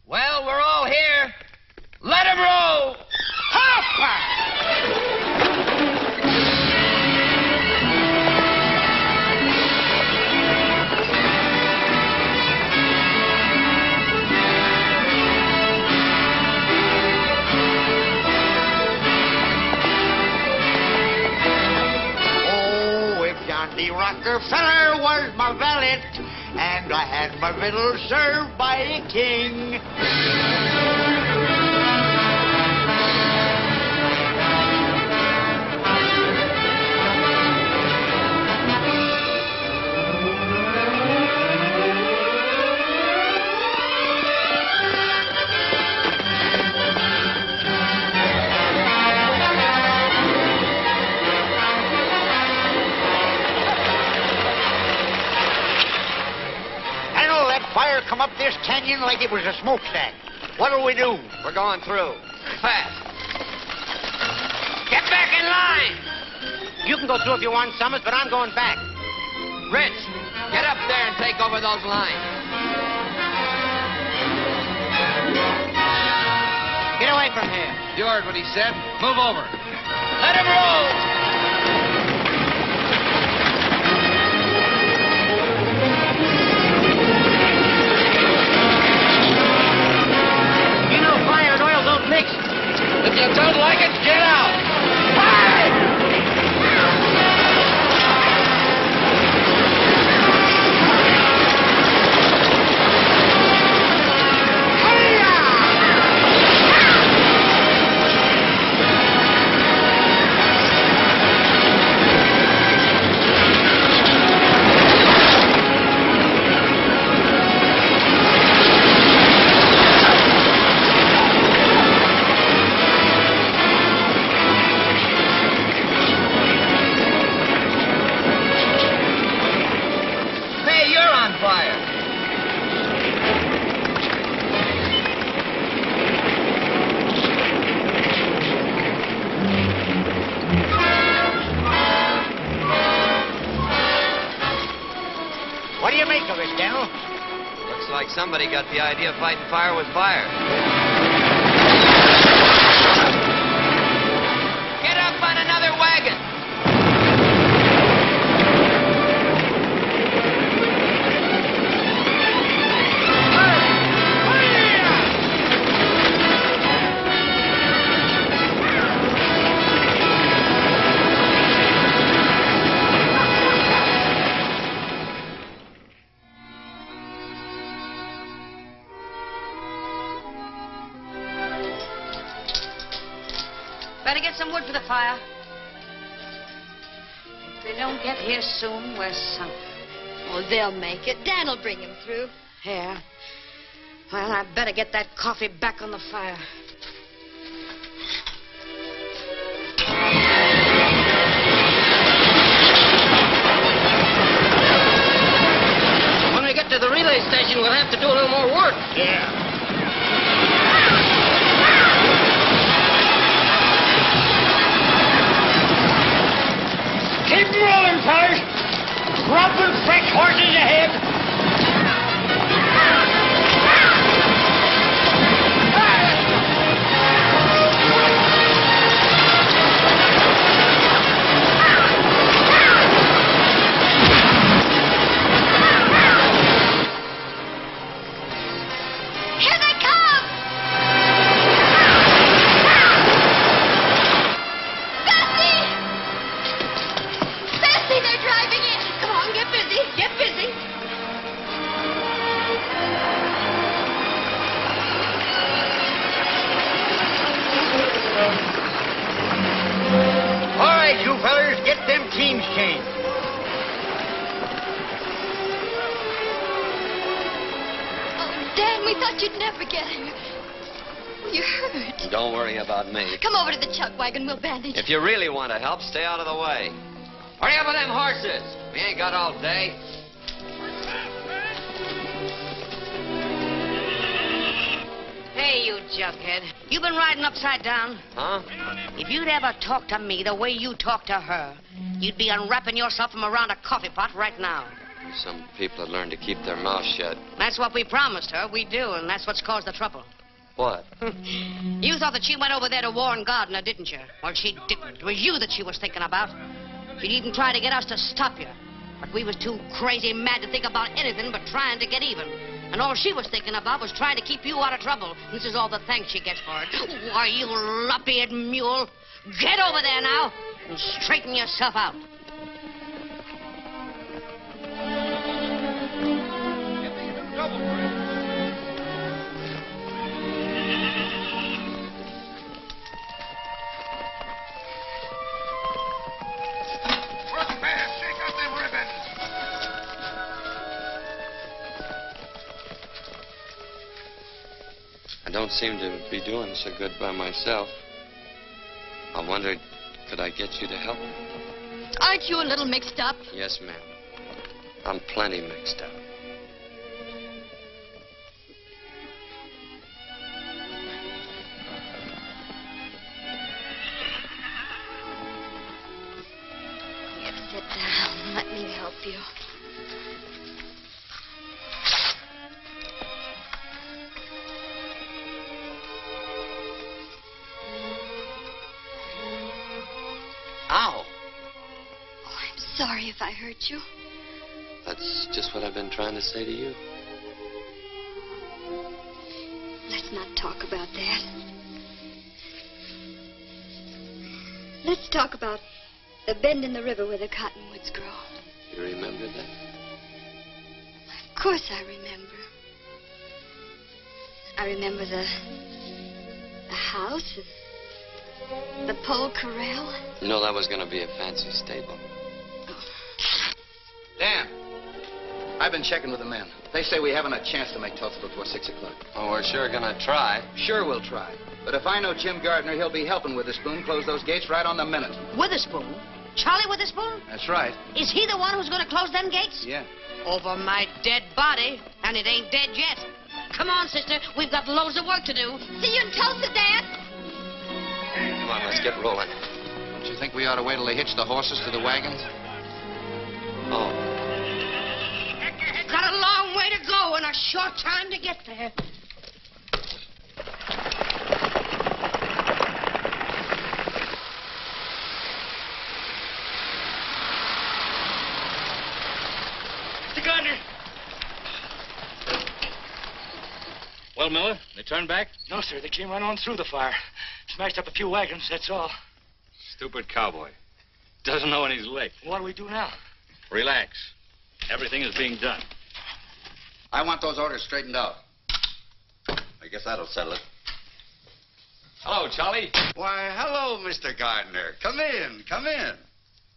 Well, we're all here. Let 'em roll! Yonder feller was my valet, and I had my victuals served by a king. Fire come up this canyon like it was a smokestack. What'll we do? We're going through. Fast. Get back in line. You can go through if you want, Summers, but I'm going back. Rich, get up there and take over those lines. Get away from here. You heard what he said. Move over. Let him roll. If you don't like it, get out! Somebody got the idea of fighting fire with fire. Get up on another wagon. Better get some wood for the fire. If they don't get here soon, we're sunk. Oh, they'll make it. Dan'll bring him through. Yeah. Well, I better get that coffee back on the fire. When we get to the relay station, we'll have to do a little more work. Yeah. Keep rolling, fellas. Dropping fresh horses ahead. Here they come! Bessie, they're driving in. Come on, get busy. Get busy. All right, you fellers, get them teams changed. Oh, Dan, we thought you'd never get here. You're hurt. Don't worry about me. Come over to the chuck wagon. We'll bandage. If you really want to help, stay out of the way. Hurry up with them horses. We ain't got all day. Hey, you jughead. You been riding upside down? Huh? If you'd ever talked to me the way you talk to her, you'd be unwrapping yourself from around a coffee pot right now. Some people have learned to keep their mouths shut. That's what we promised her. We do, and that's what's caused the trouble. What? You thought that she went over there to warn Gardner, didn't you? Well, she didn't. It was you that she was thinking about. She'd even try to get us to stop you. But we was too crazy mad to think about anything but trying to get even. And all she was thinking about was trying to keep you out of trouble. This is all the thanks she gets for it. Why, you lop-eared mule. Get over there now and straighten yourself out. I don't seem to be doing so good by myself. I wondered, could I get you to help me? Aren't you a little mixed up? Yes, ma'am. I'm plenty mixed up. Sit down. Let me help you. Ow! Oh, I'm sorry if I hurt you. That's just what I've been trying to say to you. Let's not talk about that. Let's talk about the bend in the river where the cottonwoods grow. You remember that? Of course I remember. I remember the house, the pole corral. You know that was going to be a fancy stable. Dan, I've been checking with the men. They say we haven't a chance to make Tulsa before 6 o'clock. Oh, we're sure going to try. Sure we'll try. But if I know Jim Gardner, he'll be helping Witherspoon close those gates right on the minute. Witherspoon? Charlie Witherspoon? That's right. Is he the one who's going to close them gates? Yeah. Over my dead body, and it ain't dead yet. Come on, sister. We've got loads of work to do. See you in Tulsa, Dad. Come on, let's get rolling. Don't you think we ought to wait till they hitch the horses to the wagons? Oh. Got a long way to go and a short time to get there. Mr. Gardner! Well, Miller, they turned back? No, sir. They came right on through the fire. Smashed up a few wagons, that's all. Stupid cowboy. Doesn't know when he's licked. What do we do now? Relax. Everything is being done. I want those orders straightened out. I guess that'll settle it. Hello, Charlie. Why, hello, Mr. Gardner. Come in, come in.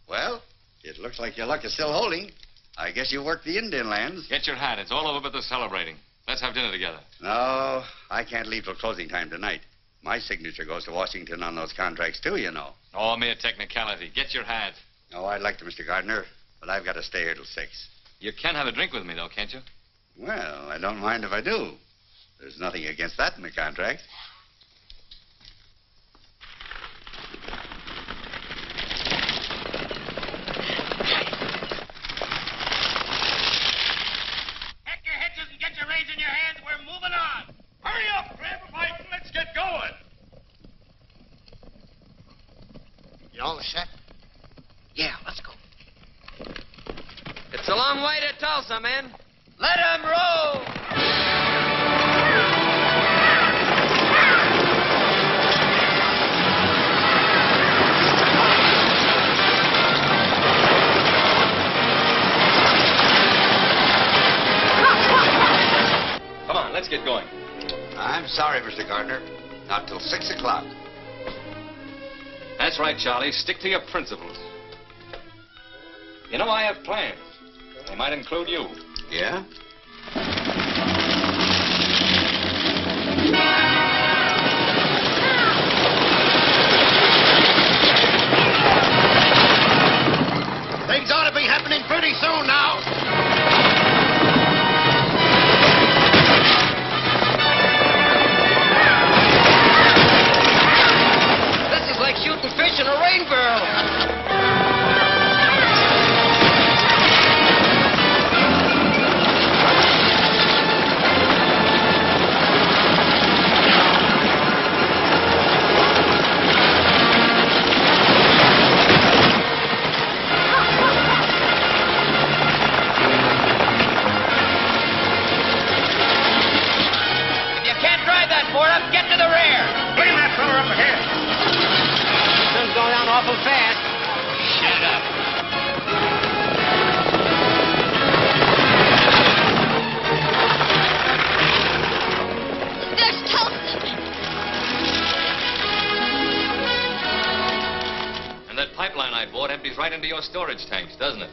Well, it looks like your luck is still holding. I guess you worked the Indian lands. Get your hat. It's all over but the celebrating. Let's have dinner together. No, I can't leave till closing time tonight. My signature goes to Washington on those contracts, too, you know. Oh, mere technicality. Get your hat. Oh, I'd like to, Mr. Gardner, but I've got to stay here till 6. You can have a drink with me, though, can't you? Well, I don't mind if I do. There's nothing against that in the contract. Pack your hitches and get your reins in your hands. We're moving on. Hurry up, grab a bite, and let's get going. You all set? Yeah, let's go. It's a long way to Tulsa, men. Let 'em roll! Come on, let's get going. I'm sorry, Mr. Gardner. Not till 6 o'clock. That's right, Charlie. Stick to your principles. You know, I have plans. They might include you. Yeah? Things ought to be happening pretty soon now. This is like shooting fish in a rain barrel. Get to the rear. Bring that fella up ahead. Sun's going down awful fast. Shut up. There's Tulsa. And that pipeline I bought empties right into your storage tanks, doesn't it?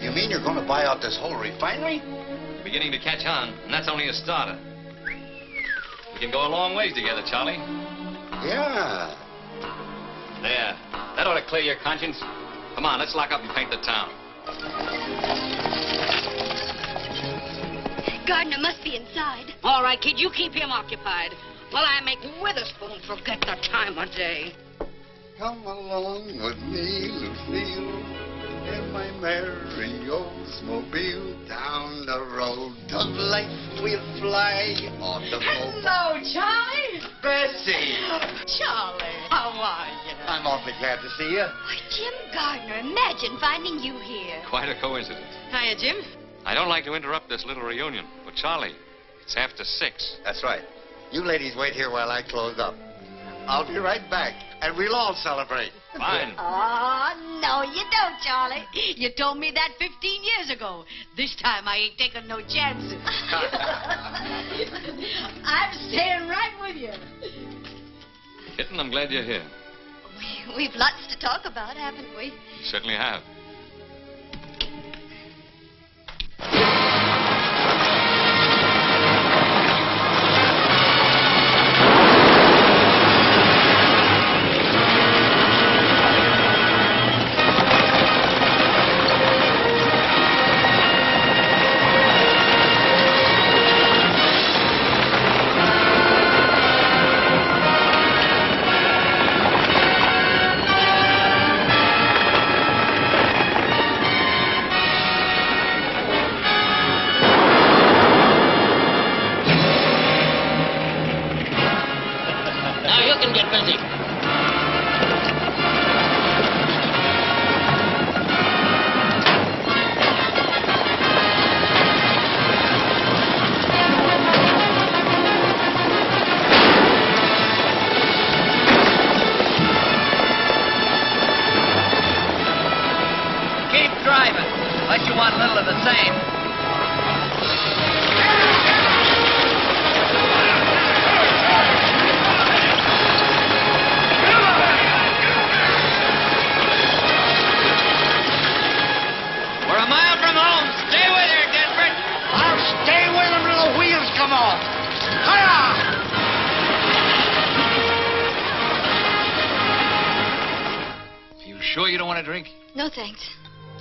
You mean you're going to buy out this whole refinery? Beginning to catch on, and that's only a starter. We can go a long ways together, Charlie. Yeah. There. That ought to clear your conscience. Come on, let's lock up and paint the town. Gardner must be inside. All right, kid, you keep him occupied while I make Witherspoon forget the time of day. Come along with me, Lucille, in my merry Oldsmobile. Down the road of life we'll fly. Automobile. Hello, Charlie. Bessie. Charlie, how are you? I'm awfully glad to see you. Why, Jim Gardner, imagine finding you here. Quite a coincidence. Hiya, Jim. I don't like to interrupt this little reunion, but Charlie, it's after 6. That's right. You ladies wait here while I close up. I'll be right back, and we'll all celebrate. Fine. Oh, no, you don't, Charlie. You told me that 15 years ago. This time I ain't taking no chances. I'm staying right with you. Kitten, I'm glad you're here. We've lots to talk about, haven't we? Certainly have. Sure you don't want a drink? No, thanks.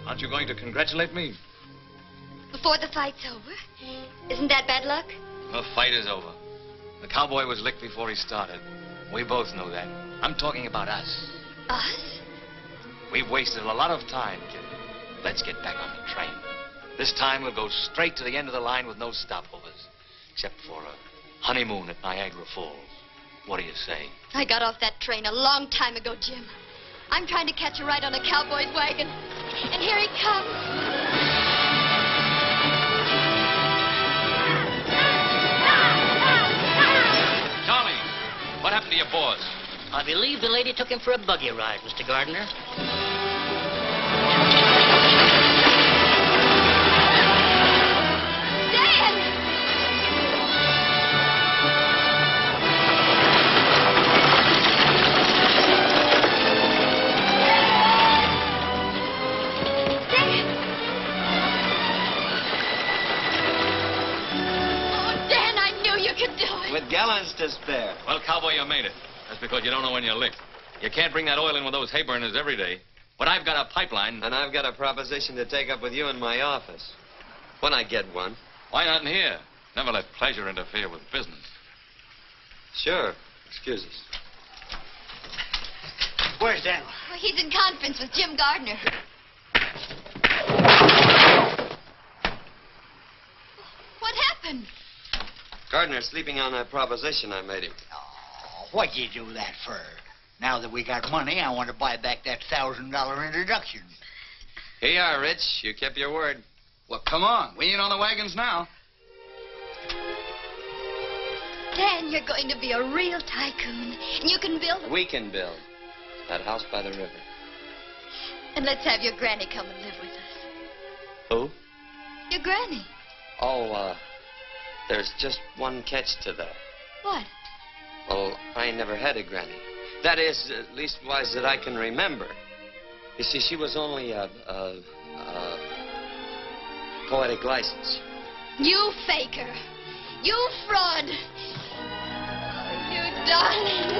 Aren't you going to congratulate me? Before the fight's over? Isn't that bad luck? The fight is over. The cowboy was licked before he started. We both know that. I'm talking about us. Us? We've wasted a lot of time, kid. Let's get back on the train. This time we'll go straight to the end of the line with no stopovers. Except for a honeymoon at Niagara Falls. What do you say? I got off that train a long time ago, Jim. I'm trying to catch a ride on a cowboy's wagon. And here he comes. Charlie, what happened to your boss? I believe the lady took him for a buggy ride, Mr. Gardner. With gallons to spare. Well, cowboy, you made it. That's because you don't know when you're licked. You can't bring that oil in with those hay burners every day. But I've got a pipeline. And I've got a proposition to take up with you in my office. When I get one. Why not in here? Never let pleasure interfere with business. Sure. Excuse us. Where's Daniel? Well, he's in conference with Jim Gardner. What happened? Gardner's sleeping on that proposition I made him. Oh, what'd you do that for? Now that we got money, I want to buy back that $1,000 introduction. Here you are, Rich. You kept your word. Well, come on. We ain't on the wagons now. Dan, you're going to be a real tycoon. And you can build... We can build. That house by the river. And let's have your granny come and live with us. Who? Your granny. Oh, there's just one catch to that. What? Well, I never had a granny. That is, at leastwise, that I can remember. You see, she was only poetic license. You faker. You fraud. Oh, you darling.